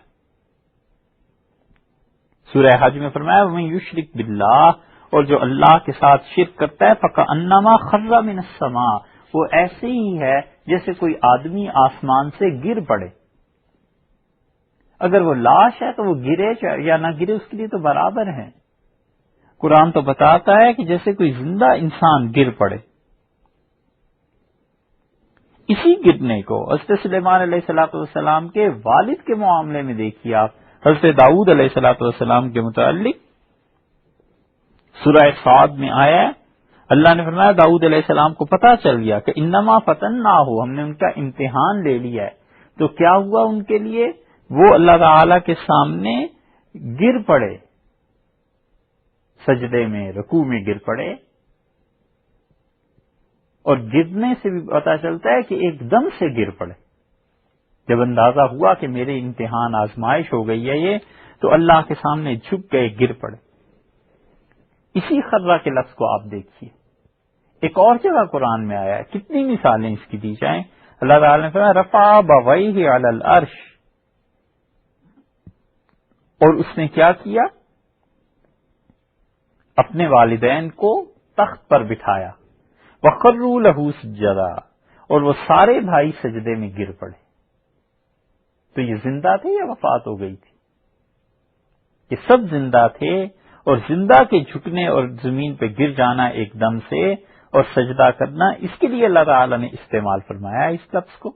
سورہ حج میں فرمایا وَمَن یشرک باللہ، اور جو اللہ کے ساتھ شرک کرتا ہے فَكَأَنَّمَا خَرَّ مِنَ السَّمَاءِ، وہ ایسے ہی ہے جیسے کوئی آدمی آسمان سے گر پڑے. اگر وہ لاش ہے تو وہ گرے یا نہ گرے اس کے لیے تو برابر ہے. قرآن تو بتاتا ہے کہ جیسے کوئی زندہ انسان گر پڑے. اسی گرنے کو حضرت سلیمان علیہ الصلوۃ والسلام کے والد کے معاملے میں دیکھیے آپ. حضرت داؤد علیہ الصلوۃ والسلام کے متعلق سورہ صاد میں آیا ہے، اللہ نے فرمایا داؤد علیہ السلام کو پتہ چل گیا کہ انما فتناہ، ہم نے ان کا امتحان لے لیا ہے. تو کیا ہوا ان کے لیے؟ وہ اللہ تعالی کے سامنے گر پڑے، سجدے میں رکوع میں گر پڑے. اور گرنے سے بھی پتہ چلتا ہے کہ ایک دم سے گر پڑے. جب اندازہ ہوا کہ میرے امتحان آزمائش ہو گئی ہے یہ، تو اللہ کے سامنے جھک گئے، گر پڑے. اسی خرہ کے لفظ کو آپ دیکھیے، ایک اور جگہ قرآن میں آیا ہے، کتنی مثالیں اس کی دی جائیں. اللہ تعالی نے فرمایا رفع ابویہ علی العرش، اور اس نے کیا کیا؟ اپنے والدین کو تخت پر بٹھایا. وَخَرُّوا لَهُ سُجَّدًا، اور وہ سارے بھائی سجدے میں گر پڑے. تو یہ زندہ تھے یا وفات ہو گئی تھی؟ یہ سب زندہ تھے، اور زندہ کے جھکنے اور زمین پہ گر جانا ایک دم سے اور سجدہ کرنا، اس کے لیے اللہ تعالی نے استعمال فرمایا اس لفظ کو.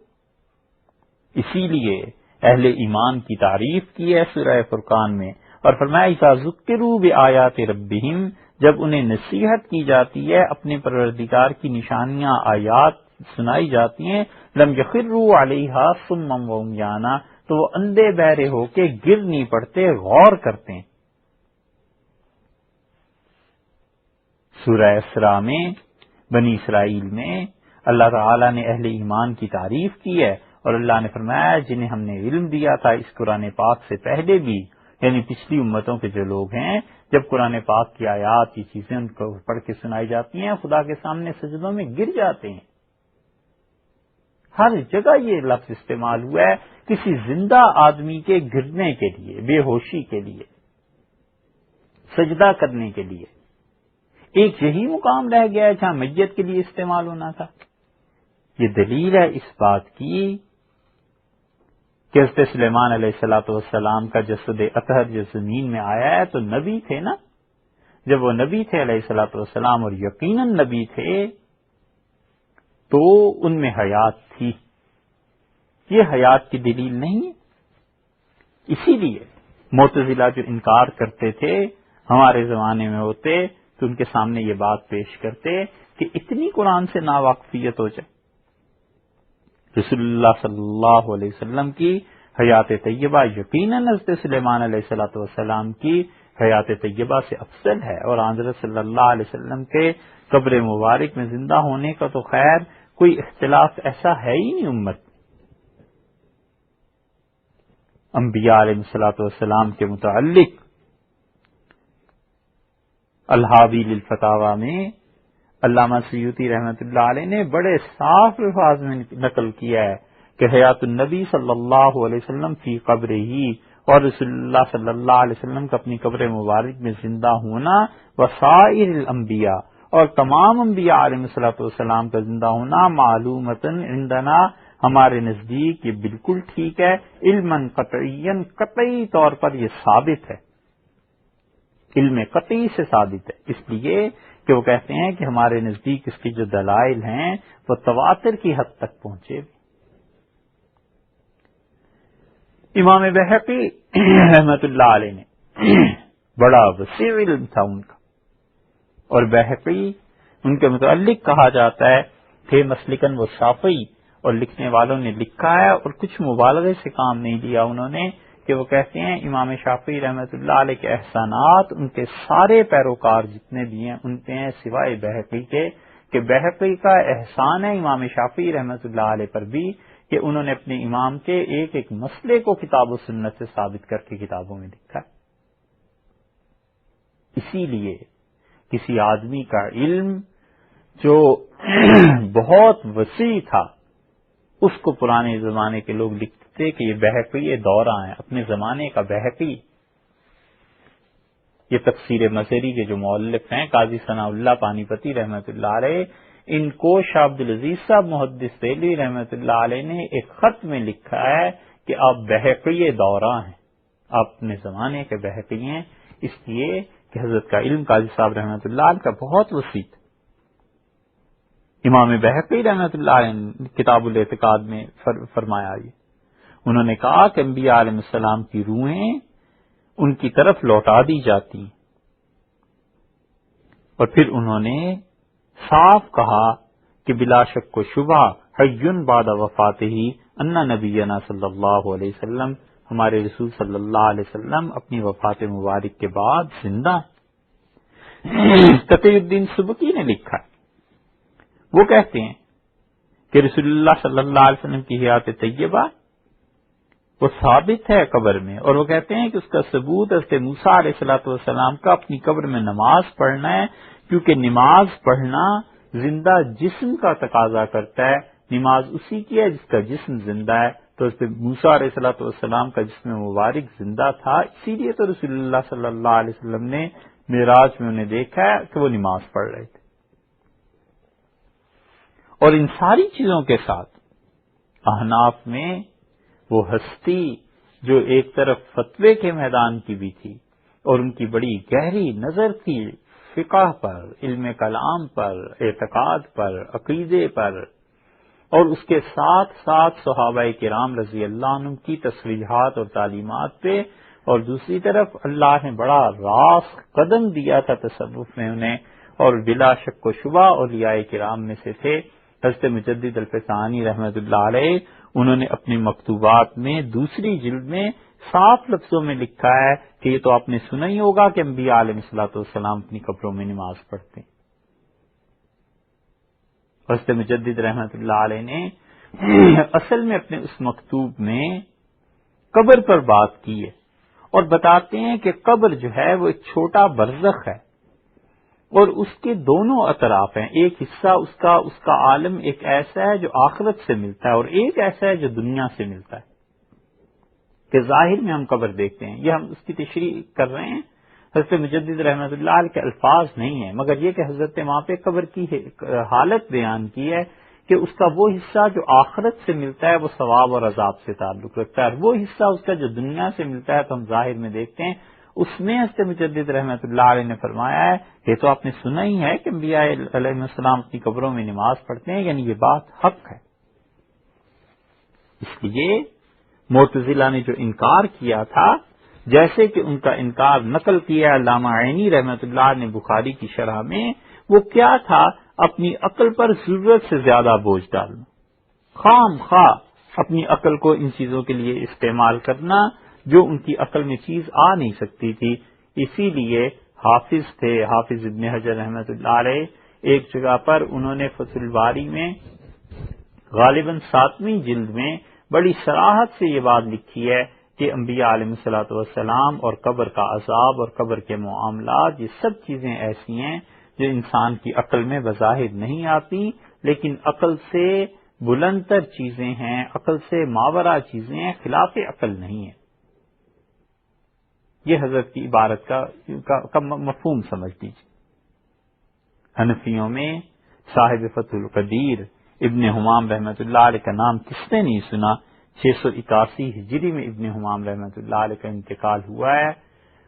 اسی لیے اہل ایمان کی تعریف کی ہے سورہ فرقان میں، اور فرمایا اذا ذکروا بآیات ربہم، جب انہیں نصیحت کی جاتی ہے، اپنے پروردگار کی نشانیاں آیات سنائی جاتی ہیں، لم یخروا علیہا صما وعمیانا، تو وہ اندھے بہرے ہو کے گر نہیں پڑتے، غور کرتے ہیں. سورہ اسراء میں بنی اسرائیل میں اللہ تعالی نے اہل ایمان کی تعریف کی ہے، اور اللہ نے فرمایا جنہیں ہم نے علم دیا تھا اس قرآن پاک سے پہلے بھی، یعنی پچھلی امتوں کے جو لوگ ہیں، جب قرآن پاک کی آیات کی چیزیں ان کو پڑھ کے سنائی جاتی ہیں، خدا کے سامنے سجدوں میں گر جاتے ہیں. ہر جگہ یہ لفظ استعمال ہوا ہے کسی زندہ آدمی کے گرنے کے لیے، بے ہوشی کے لیے، سجدہ کرنے کے لیے. ایک یہی مقام رہ گیا ہے جہاں میت کے لیے استعمال ہونا تھا. یہ دلیل ہے اس بات کی کہ حضرت سلیمان علیہ الصلوۃ والسلام کا جسد اطہر جو زمین میں آیا ہے تو نبی تھے نا. جب وہ نبی تھے علیہ الصلوۃ والسلام، اور یقیناً نبی تھے، تو ان میں حیات تھی. یہ حیات کی دلیل نہیں ہے. اسی لیے معتزلہ جو انکار کرتے تھے ہمارے زمانے میں ہوتے تو ان کے سامنے یہ بات پیش کرتے کہ اتنی قرآن سے ناواقفیت ہو جائے. رسول اللہ صلی اللہ علیہ وسلم کی حیات طیبہ یقیناً حضرت سلیمان علیہ الصلوۃ والسلام کی حیات طیبہ سے افضل ہے، اور حضرت صلی اللہ علیہ وسلم کے قبر مبارک میں زندہ ہونے کا تو خیر کوئی اختلاف ایسا ہے ہی نہیں امت. انبیاء علیہ الصلوۃ والسلام کے متعلق الحاوی للفتاوی میں علامہ سیوطی رحمۃ اللہ علیہ نے بڑے صاف الفاظ میں نقل کیا ہے کہ حیات النبی صلی اللہ علیہ وسلم فی قبر ہی، اور رسول اللہ صلی اللہ علیہ وسلم کا اپنی قبر مبارک میں زندہ ہونا، وسائر الانبیاء، اور تمام انبیاء علیہ الصلوۃ والسلام کا زندہ ہونا، معلومتن عندنا، ہمارے نزدیک یہ بالکل ٹھیک ہے، علماً قطعیاً، قطعی طور پر یہ ثابت ہے، علم قطعی سے ثابت ہے. اس لیے کہ وہ کہتے ہیں کہ ہمارے نزدیک اس کی جو دلائل ہیں وہ تواتر کی حد تک پہنچے. امام بہقی رحمۃ اللہ علیہ نے بڑا وسیع علم تھا ان کا، اور بہقی ان کے متعلق کہا جاتا ہے تھے مسلکن وہ شافعی، اور لکھنے والوں نے لکھا ہے اور کچھ مبالغے سے کام نہیں لیا انہوں نے، کہ وہ کہتے ہیں امام شافعی رحمۃ اللہ علیہ کے احسانات ان کے سارے پیروکار جتنے بھی ہیں ان پہ ہیں سوائے بہقی کے، کہ بہقی کا احسان ہے امام شافعی رحمۃ اللہ علیہ پر بھی کہ انہوں نے اپنے امام کے ایک ایک مسئلے کو کتاب و سنت سے ثابت کر کے کتابوں میں لکھا ہے. اسی لیے کسی آدمی کا علم جو بہت وسیع تھا اس کو پرانے زمانے کے لوگ لکھتے تھے کہ یہ بہقی دورہ ہے، اپنے زمانے کا بہقی۔ یہ تفسیر مظہری کے جو مؤلف ہیں قاضی ثناء اللہ پانی پتی رحمۃ اللہ علیہ، ان کو شاہ عبد العزیز صاحب محدث دہلوی رحمۃ اللہ علیہ نے ایک خط میں لکھا ہے کہ آپ بہقی دورہ ہیں، آپ اپنے زمانے کے بہقی ہیں، اس لیے کہ حضرت کا علم قاضی صاحب رحمۃ اللہ علیہ کا بہت وسیع تھا۔ امام بہقی رحمۃ اللہ علیہ نے کتاب الاعتقاد میں فرمایا، یہ انہوں نے کہا کہ انبیاء علیہ السلام کی روحیں ان کی طرف لوٹا دی جاتی ہیں، اور پھر انہوں نے صاف کہا کہ بلا شک و شبہ حی بعد وفاتہ ان نبینا صلی اللہ علیہ وسلم، ہمارے رسول صلی اللہ علیہ وسلم اپنی وفات مبارک کے بعد زندہ ہیں۔ تقی الدین سبکی نے لکھا ہے، وہ کہتے ہیں کہ رسول اللہ صلی اللہ علیہ وسلم کی حیات طیبہ وہ ثابت ہے قبر میں، اور وہ کہتے ہیں کہ اس کا ثبوت حضرت موسیٰ علیہ الصلوۃ والسلام کا اپنی قبر میں نماز پڑھنا ہے، کیونکہ نماز پڑھنا زندہ جسم کا تقاضا کرتا ہے، نماز اسی کی ہے جس کا جسم زندہ ہے، تو حضرت موسیٰ علیہ الصلوۃ والسلام کا جسم مبارک زندہ تھا، اسی لیے تو رسول اللہ صلی اللہ علیہ وسلم نے معراج میں انہیں دیکھا ہے کہ وہ نماز پڑھ رہے تھے۔ اور ان ساری چیزوں کے ساتھ احناف میں وہ ہستی جو ایک طرف فتوے کے میدان کی بھی تھی اور ان کی بڑی گہری نظر تھی فقہ پر، علم کلام پر، اعتقاد پر، عقیدے پر، اور اس کے ساتھ ساتھ صحابہ کرام رضی اللہ عنہم کی تصریحات اور تعلیمات پہ، اور دوسری طرف اللہ نے بڑا راسخ قدم دیا تھا تصوف میں انہیں، اور بلا شک و شبہ اولیاء کرام میں سے تھے۔ حضرت مجدد الفسانی رحمۃ اللہ علیہ انہوں نے اپنی مکتوبات میں دوسری جلد میں صاف لفظوں میں لکھا ہے کہ یہ تو آپ نے سنا ہی ہوگا کہ انبیاء علیہ الصلوۃ والسلام اپنی قبروں میں نماز پڑھتے ہیں۔ حضرت مجدد رحمۃ اللہ علیہ نے اصل میں اپنے اس مکتوب میں قبر پر بات کی ہے، اور بتاتے ہیں کہ قبر جو ہے وہ ایک چھوٹا برزخ ہے، اور اس کے دونوں اطراف ہیں، ایک حصہ اس کا عالم ایک ایسا ہے جو آخرت سے ملتا ہے، اور ایک ایسا ہے جو دنیا سے ملتا ہے، کہ ظاہر میں ہم قبر دیکھتے ہیں، یہ ہم اس کی تشریح کر رہے ہیں، حضرت مجدد رحمۃ اللہ علیہ کے الفاظ نہیں ہیں، مگر یہ کہ حضرت وہاں پہ قبر کی حالت بیان کی ہے کہ اس کا وہ حصہ جو آخرت سے ملتا ہے وہ ثواب اور عذاب سے تعلق رکھتا ہے، اور وہ حصہ اس کا جو دنیا سے ملتا ہے تو ہم ظاہر میں دیکھتے ہیں۔ اس میں حضرت مجدد رحمۃ اللہ علیہ نے فرمایا ہے یہ تو آپ نے سنا ہی ہے کہ انبیاء علیہ السلام اپنی قبروں میں نماز پڑھتے ہیں، یعنی یہ بات حق ہے۔ اس لیے معتزلہ نے جو انکار کیا تھا، جیسے کہ ان کا انکار نقل کیا علامہ عینی رحمۃ اللہ نے بخاری کی شرح میں، وہ کیا تھا؟ اپنی عقل پر ضرورت سے زیادہ بوجھ ڈالنا، خام خواہ اپنی عقل کو ان چیزوں کے لیے استعمال کرنا جو ان کی عقل میں چیز آ نہیں سکتی تھی۔ اسی لیے حافظ تھے، حافظ ابن حجر رحمۃ اللہ علیہ، ایک جگہ پر انہوں نے فتح الباری میں غالباً 7ویں جلد میں بڑی صراحت سے یہ بات لکھی ہے کہ انبیاء علیہ الصلوۃ والسلام اور قبر کا عذاب اور قبر کے معاملات یہ سب چیزیں ایسی ہیں جو انسان کی عقل میں بظاہر نہیں آتی، لیکن عقل سے بلند تر چیزیں ہیں، عقل سے ماورا چیزیں ہیں، خلاف عقل نہیں ہیں۔ یہ حضرت کی عبارت کا مفہوم سمجھ لیجیے۔ حنفیوں میں صاحب فتح القدیر ابن حمام رحمۃ اللہ علیہ کا نام کس نے نہیں سنا؟ 681 ہجری میں ابن حمام رحمۃ اللہ علیہ کا انتقال ہوا ہے،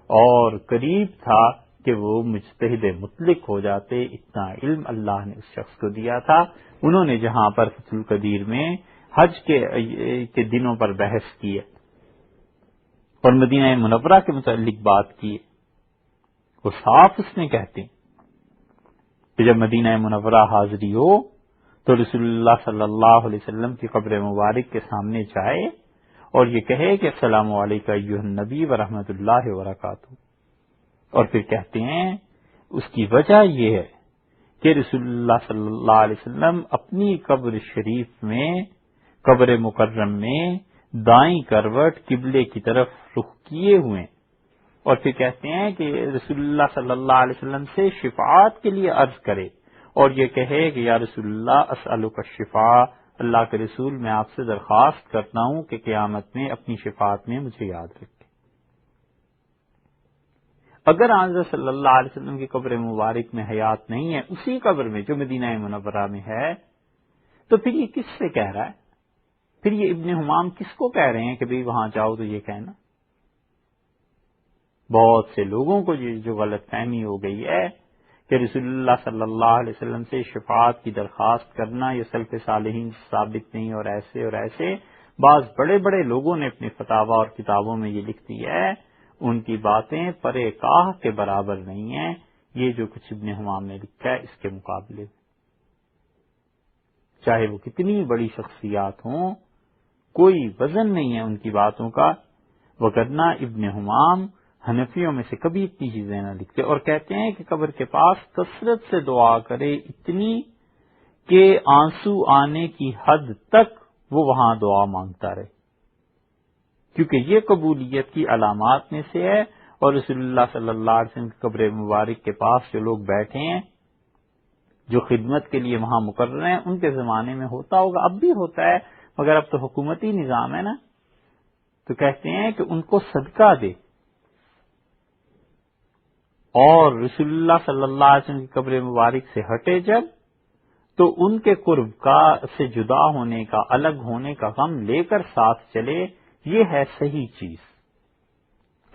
اور قریب تھا کہ وہ مجتہد مطلق ہو جاتے، اتنا علم اللہ نے اس شخص کو دیا تھا۔ انہوں نے جہاں پر فتح القدیر میں حج کے دنوں پر بحث کی ہے اور مدینہ منورہ کے متعلق بات کی، وہ صاف اس میں کہتے ہیں کہ جب مدینہ منورہ حاضری ہو تو رسول اللہ صلی اللہ علیہ وسلم کی قبر مبارک کے سامنے جائے اور یہ کہے کہ السلام علیکم ایھا النبی ورحمۃ اللہ وبرکاتہ، اور پھر کہتے ہیں اس کی وجہ یہ ہے کہ رسول اللہ صلی اللہ علیہ وسلم اپنی قبر شریف میں، قبر مکرم میں دائیں کروٹ قبلے کی طرف رخ کیے ہوئے، اور پھر کہتے ہیں کہ رسول اللہ صلی اللہ علیہ وسلم سے شفاعت کے لیے عرض کرے اور یہ کہے کہ یا رسول اللہ اسألک الشفاء، اللہ کے رسول میں آپ سے درخواست کرتا ہوں کہ قیامت میں اپنی شفاعت میں مجھے یاد رکھے۔ اگر حضرت صلی اللہ علیہ وسلم کی قبر مبارک میں حیات نہیں ہے، اسی قبر میں جو مدینہ منورہ میں ہے، تو پھر یہ کس سے کہہ رہا ہے؟ پھر یہ ابن حمام کس کو کہہ رہے ہیں کہ بھئی وہاں جاؤ تو یہ کہنا؟ بہت سے لوگوں کو یہ جو غلط فہمی ہو گئی ہے کہ رسول اللہ صلی اللہ علیہ وسلم سے شفاعت کی درخواست کرنا یہ سلف صالحین سے ثابت نہیں، اور ایسے بعض بڑے بڑے لوگوں نے اپنے فتاوی اور کتابوں میں یہ لکھ دی ہے، ان کی باتیں پرے کاہ کے برابر نہیں ہیں یہ جو کچھ ابن حمام نے لکھا ہے اس کے مقابلے میں، چاہے وہ کتنی بڑی شخصیات ہوں، کوئی وزن نہیں ہے ان کی باتوں کا، وگرنہ ابن حمام حنفیوں میں سے کبھی اتنی چیزیں نہ لکھتے، اور کہتے ہیں کہ قبر کے پاس کثرت سے دعا کرے، اتنی کہ آنسو آنے کی حد تک وہ وہاں دعا مانگتا رہے، کیونکہ یہ قبولیت کی علامات میں سے ہے۔ اور رسول اللہ صلی اللہ علیہ وسلم کی قبر مبارک کے پاس جو لوگ بیٹھے ہیں، جو خدمت کے لیے وہاں مقرر ہیں، ان کے زمانے میں ہوتا ہوگا، اب بھی ہوتا ہے، مگر اب تو حکومتی نظام ہے نا، تو کہتے ہیں کہ ان کو صدقہ دے، اور رسول اللہ صلی اللہ علیہ وسلم کی قبر مبارک سے ہٹے جب، تو ان کے قرب کا سے جدا ہونے کا، الگ ہونے کا غم لے کر ساتھ چلے، یہ ہے صحیح چیز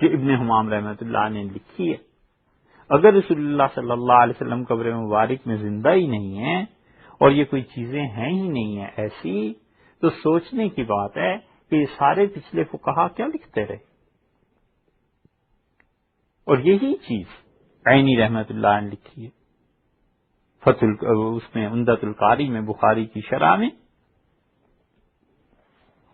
جو ابن حمام رحمۃ اللہ نے لکھی ہے۔ اگر رسول اللہ صلی اللہ علیہ وسلم قبر مبارک میں زندہ ہی نہیں ہیں اور یہ کوئی چیزیں ہیں ہی نہیں ہیں ایسی، تو سوچنے کی بات ہے کہ یہ سارے پچھلے فقہا کیا لکھتے رہے۔ اور یہی چیز عینی رحمت اللہ نے لکھی ہے اس میں عمدۃ القاری میں، بخاری کی شرح میں،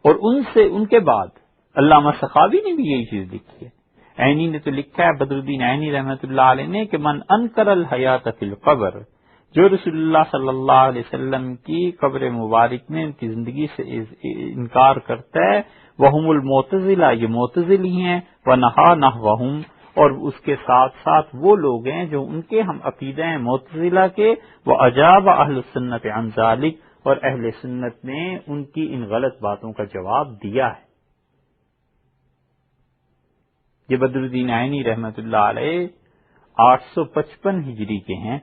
اور ان کے بعد علامہ سخاوی نے بھی یہی چیز لکھی ہے۔ عینی نے تو لکھا ہے، بدر الدین عینی رحمت اللہ علیہ نے، کہ من انکر الحیات فی القبر، جو رسول اللہ صلی اللہ علیہ وسلم کی قبر مبارک میں ان کی زندگی سے انکار کرتا ہے، وہم المعتزلہ، یہ معتزل ہی ہیں، ونہا نحوہم، اور اس کے ساتھ ساتھ وہ لوگ ہیں جو ان کے ہم عقیدہ ہیں معتزلہ کے، وہ اجاب اہل السنت عن ذلک، اور اہل سنت نے ان کی ان غلط باتوں کا جواب دیا ہے۔ یہ بدر الدین عینی رحمت اللہ علیہ 855 ہجری کے ہیں،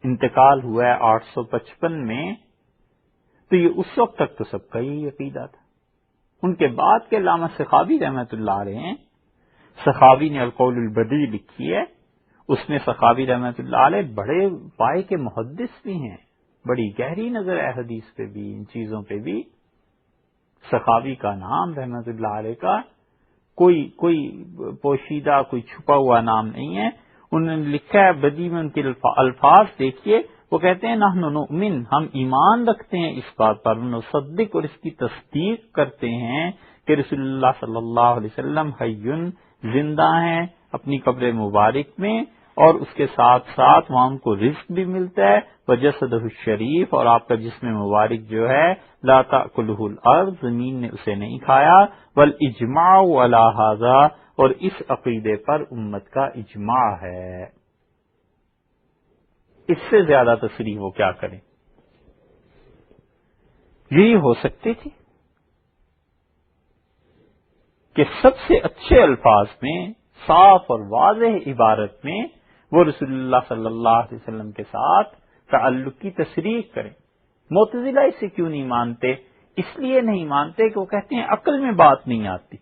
انتقال ہوا ہے 855 میں، تو یہ اس وقت تک تو سب کا یہی عقیدہ تھا۔ ان کے بعد کے علامہ سخاوی رحمت اللہ علیہ ہیں، سخاوی نے القول البدیع لکھی ہے، اس میں سخاوی رحمت اللہ علیہ بڑے پائے کے محدث بھی ہیں، بڑی گہری نظر ہے حدیث پہ بھی، ان چیزوں پہ بھی۔ سخاوی کا نام رحمت اللہ علیہ کا کوئی پوشیدہ، کوئی چھپا ہوا نام نہیں ہے۔ انہوں نے لکھا ہے بدیع میں، ان کے الفاظ دیکھیے، وہ کہتے ہیں نحن نؤمن، ہم ایمان رکھتے ہیں اس بات پر، نصدق، اور اس کی تصدیق کرتے ہیں کہ رسول اللہ صلی اللہ علیہ وسلم حیٌ، زندہ ہیں اپنی قبر مبارک میں، اور اس کے ساتھ ساتھ وہاں ان کو رزق بھی ملتا ہے، وجسدہ الشریف، اور آپ کا جسم مبارک جو ہے لا تأکلہ الارض، زمین نے اسے نہیں کھایا، والاجماع علی ھذا، اور اس عقیدے پر امت کا اجماع ہے۔ اس سے زیادہ تصریح وہ کیا کریں؟ یہی ہو سکتی تھی کہ سب سے اچھے الفاظ میں، صاف اور واضح عبارت میں وہ رسول اللہ صلی اللہ علیہ وسلم کے ساتھ تعلق کی تصریح کریں۔ معتزلہ اسے کیوں نہیں مانتے؟ اس لیے نہیں مانتے کہ وہ کہتے ہیں عقل میں بات نہیں آتی،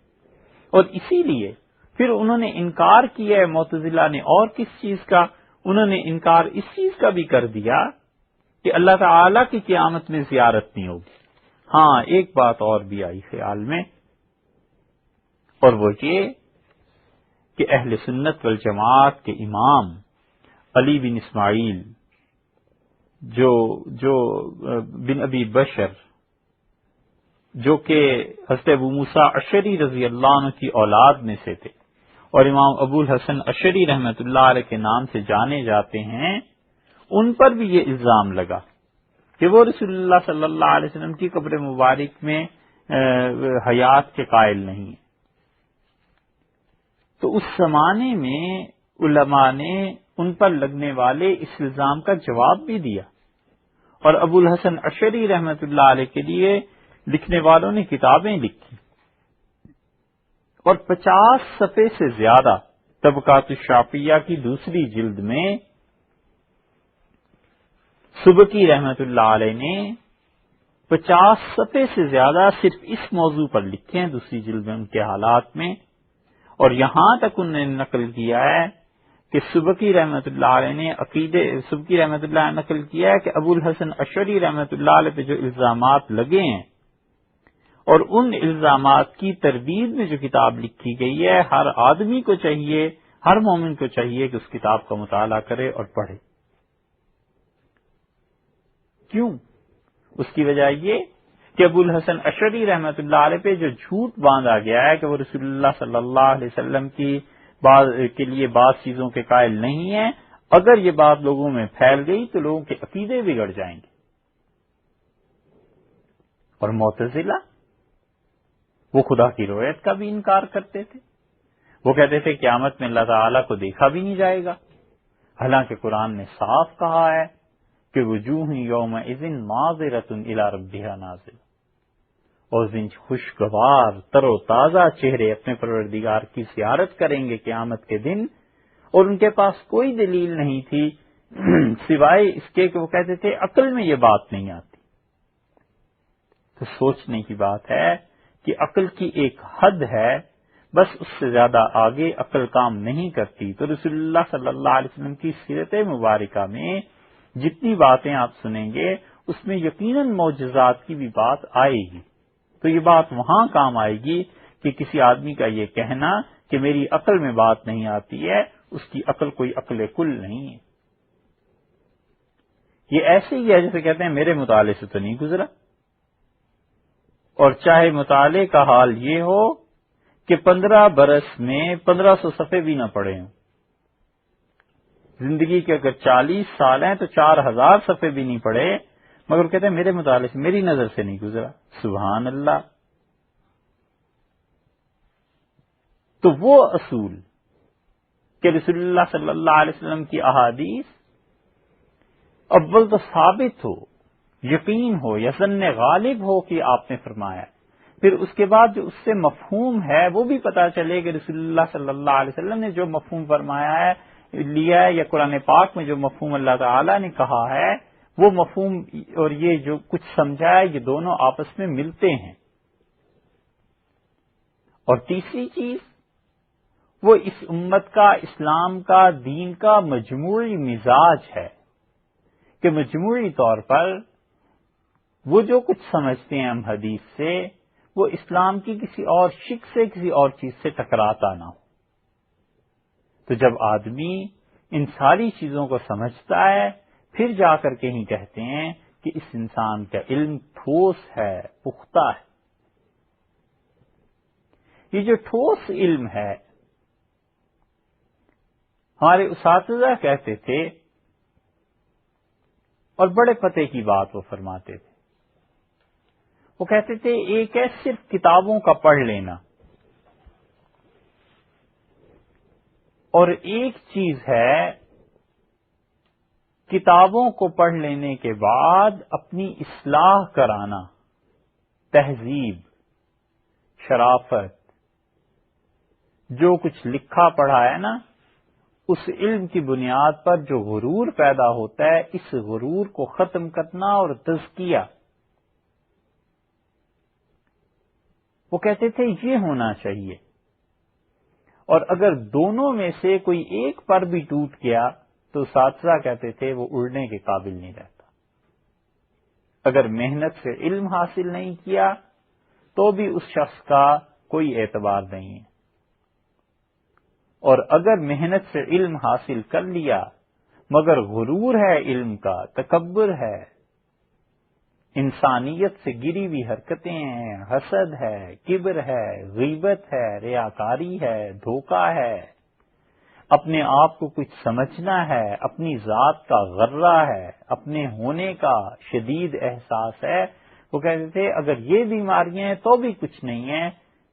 اور اسی لیے پھر انہوں نے انکار کیا ہے معتزلہ نے، اور کس چیز کا؟ انہوں نے انکار اس چیز کا بھی کر دیا کہ اللہ تعالی کی قیامت میں زیارت نہیں ہوگی۔ ہاں، ایک بات اور بھی آئی خیال میں، اور وہ یہ کہ اہل سنت والجماعت کے امام علی بن اسماعیل جو بن ابی بشر، جو کہ حضرت ابو موسیٰ اشعری رضی اللہ عنہ کی اولاد میں سے تھے، اور امام ابو الحسن اشعری رحمت اللہ علیہ کے نام سے جانے جاتے ہیں، ان پر بھی یہ الزام لگا کہ وہ رسول اللہ صلی اللہ علیہ وسلم کی قبر مبارک میں حیات کے قائل نہیں ہیں۔ تو اس زمانے میں علماء نے ان پر لگنے والے اس الزام کا جواب بھی دیا، اور ابو الحسن اشعری رحمۃ اللہ علیہ کے لیے لکھنے والوں نے کتابیں لکھی، اور 50 صفحے سے زیادہ طبقات الشافعیہ کی دوسری جلد میں سبکی رحمۃ اللہ علیہ نے 50 صفحے سے زیادہ صرف اس موضوع پر لکھے ہیں دوسری جلد میں ان کے حالات میں، اور یہاں تک انہوں نے نقل کیا ہے کہ سبکی رحمۃ اللہ علیہ نے سبکی رحمۃ اللہ نے نقل کیا ہے کہ ابو الحسن اشعری رحمۃ اللہ علیہ پہ جو الزامات لگے ہیں اور ان الزامات کی تردید میں جو کتاب لکھی گئی ہے، ہر آدمی کو چاہیے، ہر مومن کو چاہیے کہ اس کتاب کا مطالعہ کرے اور پڑھے۔ کیوں؟ اس کی وجہ یہ کہ ابو الحسن اشعری رحمۃ اللہ علیہ پہ جو جھوٹ باندھا گیا ہے کہ وہ رسول اللہ صلی اللہ علیہ وسلم کے لیے بعض چیزوں کے قائل نہیں ہے، اگر یہ بات لوگوں میں پھیل گئی تو لوگوں کے عقیدے بگڑ جائیں گے۔ اور معتزلہ وہ خدا کی رویت کا بھی انکار کرتے تھے، وہ کہتے تھے قیامت میں اللہ تعالیٰ کو دیکھا بھی نہیں جائے گا، حالانکہ قرآن نے صاف کہا ہے کہ وجوہ یومئذ ناظرۃ الی ربہا ناظرہ، اور دن خوشگوار تر و تازہ چہرے اپنے پروردگار کی زیارت کریں گے قیامت کے دن، اور ان کے پاس کوئی دلیل نہیں تھی سوائے اس کے کہ وہ کہتے تھے عقل میں یہ بات نہیں آتی۔ تو سوچنے کی بات ہے کہ عقل کی ایک حد ہے، بس اس سے زیادہ آگے عقل کام نہیں کرتی۔ تو رسول اللہ صلی اللہ علیہ وسلم کی سیرت مبارکہ میں جتنی باتیں آپ سنیں گے اس میں یقیناً معجزات کی بھی بات آئے گی، تو یہ بات وہاں کام آئے گی کہ کسی آدمی کا یہ کہنا کہ میری عقل میں بات نہیں آتی ہے، اس کی عقل کوئی عقل کل نہیں ہے۔ یہ ایسے ہی ہے جیسے کہتے ہیں میرے مطالعے سے تو نہیں گزرا، اور چاہے مطالعے کا حال یہ ہو کہ 15 برس میں 1500 صفحے بھی نہ پڑھے ہوں، زندگی کے اگر 40 سال ہیں تو 4000 صفحے بھی نہیں پڑھے، مگر کہتے ہیں میرے مطالعے سے، میری نظر سے نہیں گزرا۔ سبحان اللہ۔ تو وہ اصول کہ رسول اللہ صلی اللہ علیہ وسلم کی احادیث اول تو ثابت ہو، یقین ہو یا ظن غالب ہو کہ آپ نے فرمایا، پھر اس کے بعد جو اس سے مفہوم ہے وہ بھی پتا چلے کہ رسول اللہ صلی اللہ علیہ وسلم نے جو مفہوم فرمایا ہے لیا ہے، یا قرآن پاک میں جو مفہوم اللہ تعالی نے کہا ہے وہ مفہوم اور یہ جو کچھ سمجھا ہے یہ دونوں آپس میں ملتے ہیں۔ اور تیسری چیز وہ اس امت کا، اسلام کا، دین کا مجموعی مزاج ہے کہ مجموعی طور پر وہ جو کچھ سمجھتے ہیں ہم حدیث سے وہ اسلام کی کسی اور شک سے، کسی اور چیز سے ٹکراتا نہ ہو۔ تو جب آدمی ان ساری چیزوں کو سمجھتا ہے پھر جا کر کے ہی کہتے ہیں کہ اس انسان کا علم ٹھوس ہے، پختہ ہے۔ یہ جو ٹھوس علم ہے، ہمارے اساتذہ کہتے تھے اور بڑے پتے کی بات وہ فرماتے تھے، وہ کہتے تھے ایک ہے صرف کتابوں کا پڑھ لینا، اور ایک چیز ہے کتابوں کو پڑھ لینے کے بعد اپنی اصلاح کرانا، تہذیب، شرافت، جو کچھ لکھا پڑھا ہے نا اس علم کی بنیاد پر جو غرور پیدا ہوتا ہے اس غرور کو ختم کرنا اور تزکیہ۔ وہ کہتے تھے یہ ہونا چاہیے، اور اگر دونوں میں سے کوئی ایک پر بھی ٹوٹ گیا تو اساتذہ کہتے تھے وہ اڑنے کے قابل نہیں رہتا۔ اگر محنت سے علم حاصل نہیں کیا تو بھی اس شخص کا کوئی اعتبار نہیں ہے، اور اگر محنت سے علم حاصل کر لیا مگر غرور ہے علم کا، تکبر ہے، انسانیت سے گری ہوئی حرکتیں ہیں، حسد ہے، کبر ہے، غیبت ہے، ریاکاری ہے، دھوکہ ہے، اپنے آپ کو کچھ سمجھنا ہے، اپنی ذات کا غرہ ہے، اپنے ہونے کا شدید احساس ہے، وہ کہتے تھے اگر یہ بیماریاں ہیں تو بھی کچھ نہیں ہے،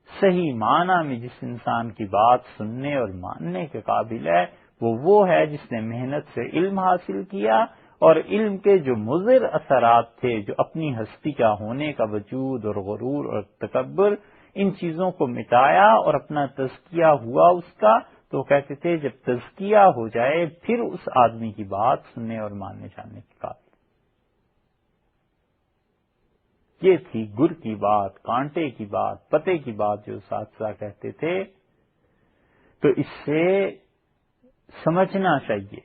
صحیح معنی میں جس انسان کی بات سننے اور ماننے کے قابل ہے وہ ہے جس نے محنت سے علم حاصل کیا اور علم کے جو مضر اثرات تھے، جو اپنی ہستی کا ہونے کا وجود اور غرور اور تکبر، ان چیزوں کو مٹایا اور اپنا تزکیہ ہوا اس کا، تو وہ کہتے تھے جب تزکیہ ہو جائے پھر اس آدمی کی بات سننے اور ماننے جاننے کے قابل۔ یہ تھی گر کی بات، کانٹے کی بات، پتے کی بات جو اساتذہ کہتے تھے۔ تو اس سے سمجھنا چاہیے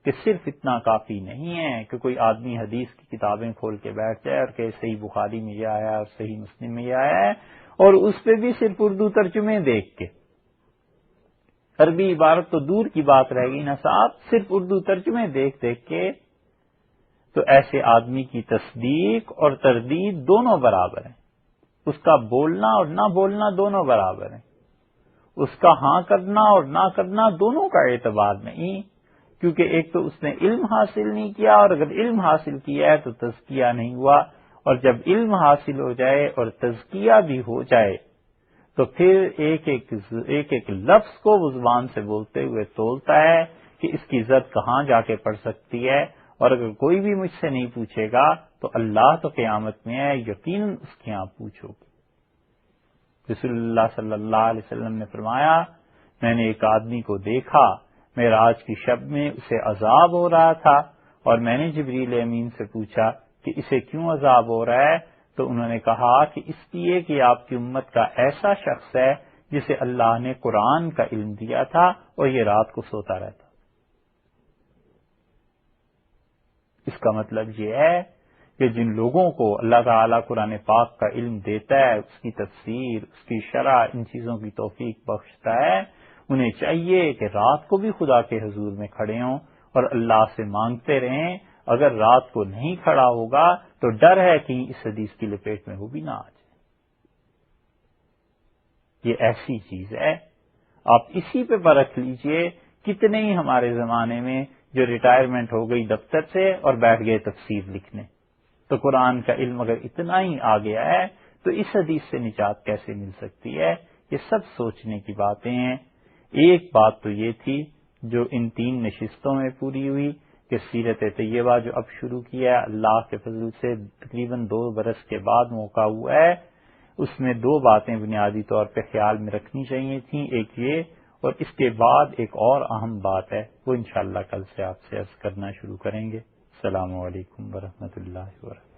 کہ صرف اتنا کافی نہیں ہے کہ کوئی آدمی حدیث کی کتابیں کھول کے بیٹھ جائے اور کہ صحیح بخاری میں یہ آیا اور صحیح مسلم میں یہ آیا ہے، اور اس پہ بھی صرف اردو ترجمے دیکھ کے، عربی عبارت تو دور کی بات رہ گئی نا صاحب، صرف اردو ترجمے دیکھ کے، تو ایسے آدمی کی تصدیق اور تردید دونوں برابر ہیں، اس کا بولنا اور نہ بولنا دونوں برابر ہیں، اس کا ہاں کرنا اور نہ کرنا دونوں کا اعتبار نہیں، کیونکہ ایک تو اس نے علم حاصل نہیں کیا، اور اگر علم حاصل کیا ہے تو تزکیہ نہیں ہوا، اور جب علم حاصل ہو جائے اور تزکیہ بھی ہو جائے تو پھر ایک ایک لفظ کو وہ زبان سے بولتے ہوئے تولتا ہے کہ اس کی عزت کہاں جا کے پڑ سکتی ہے، اور اگر کوئی بھی مجھ سے نہیں پوچھے گا تو اللہ تو قیامت میں ہے، یقیناً اس کے یہاں پوچھو گے۔ رسول اللہ صلی اللہ علیہ وسلم نے فرمایا، میں نے ایک آدمی کو دیکھا، معراج کی شب میں اسے عذاب ہو رہا تھا، اور میں نے جبریل امین سے پوچھا کہ اسے کیوں عذاب ہو رہا ہے، تو انہوں نے کہا کہ اس لیے کہ آپ کی امت کا ایسا شخص ہے جسے اللہ نے قرآن کا علم دیا تھا اور یہ رات کو سوتا رہتا۔ اس کا مطلب یہ ہے کہ جن لوگوں کو اللہ تعالیٰ قرآن پاک کا علم دیتا ہے، اس کی تفسیر، اس کی شرح، ان چیزوں کی توفیق بخشتا ہے، انہیں چاہیے کہ رات کو بھی خدا کے حضور میں کھڑے ہوں اور اللہ سے مانگتے رہیں۔ اگر رات کو نہیں کھڑا ہوگا تو ڈر ہے کہ اس حدیث کی لپیٹ میں وہ بھی نہ آ جائے۔ یہ ایسی چیز ہے، آپ اسی پہ پرکھ لیجئے، کتنے ہی ہمارے زمانے میں جو ریٹائرمنٹ ہو گئی دفتر سے اور بیٹھ گئے تفسیر لکھنے، تو قرآن کا علم اگر اتنا ہی آ گیا ہے تو اس حدیث سے نجات کیسے مل سکتی ہے؟ یہ سب سوچنے کی باتیں ہیں۔ ایک بات تو یہ تھی جو ان 3 نشستوں میں پوری ہوئی کہ سیرت طیبہ جو اب شروع کیا ہے، اللہ کے فضل سے تقریباً 2 برس کے بعد موقع ہوا ہے، اس میں 2 باتیں بنیادی طور پہ خیال میں رکھنی چاہیے تھیں، ایک یہ، اور اس کے بعد ایک اور اہم بات ہے، وہ انشاءاللہ کل سے آپ سے عرض کرنا شروع کریں گے۔ السلام علیکم ورحمۃ اللہ وبرکاتہ۔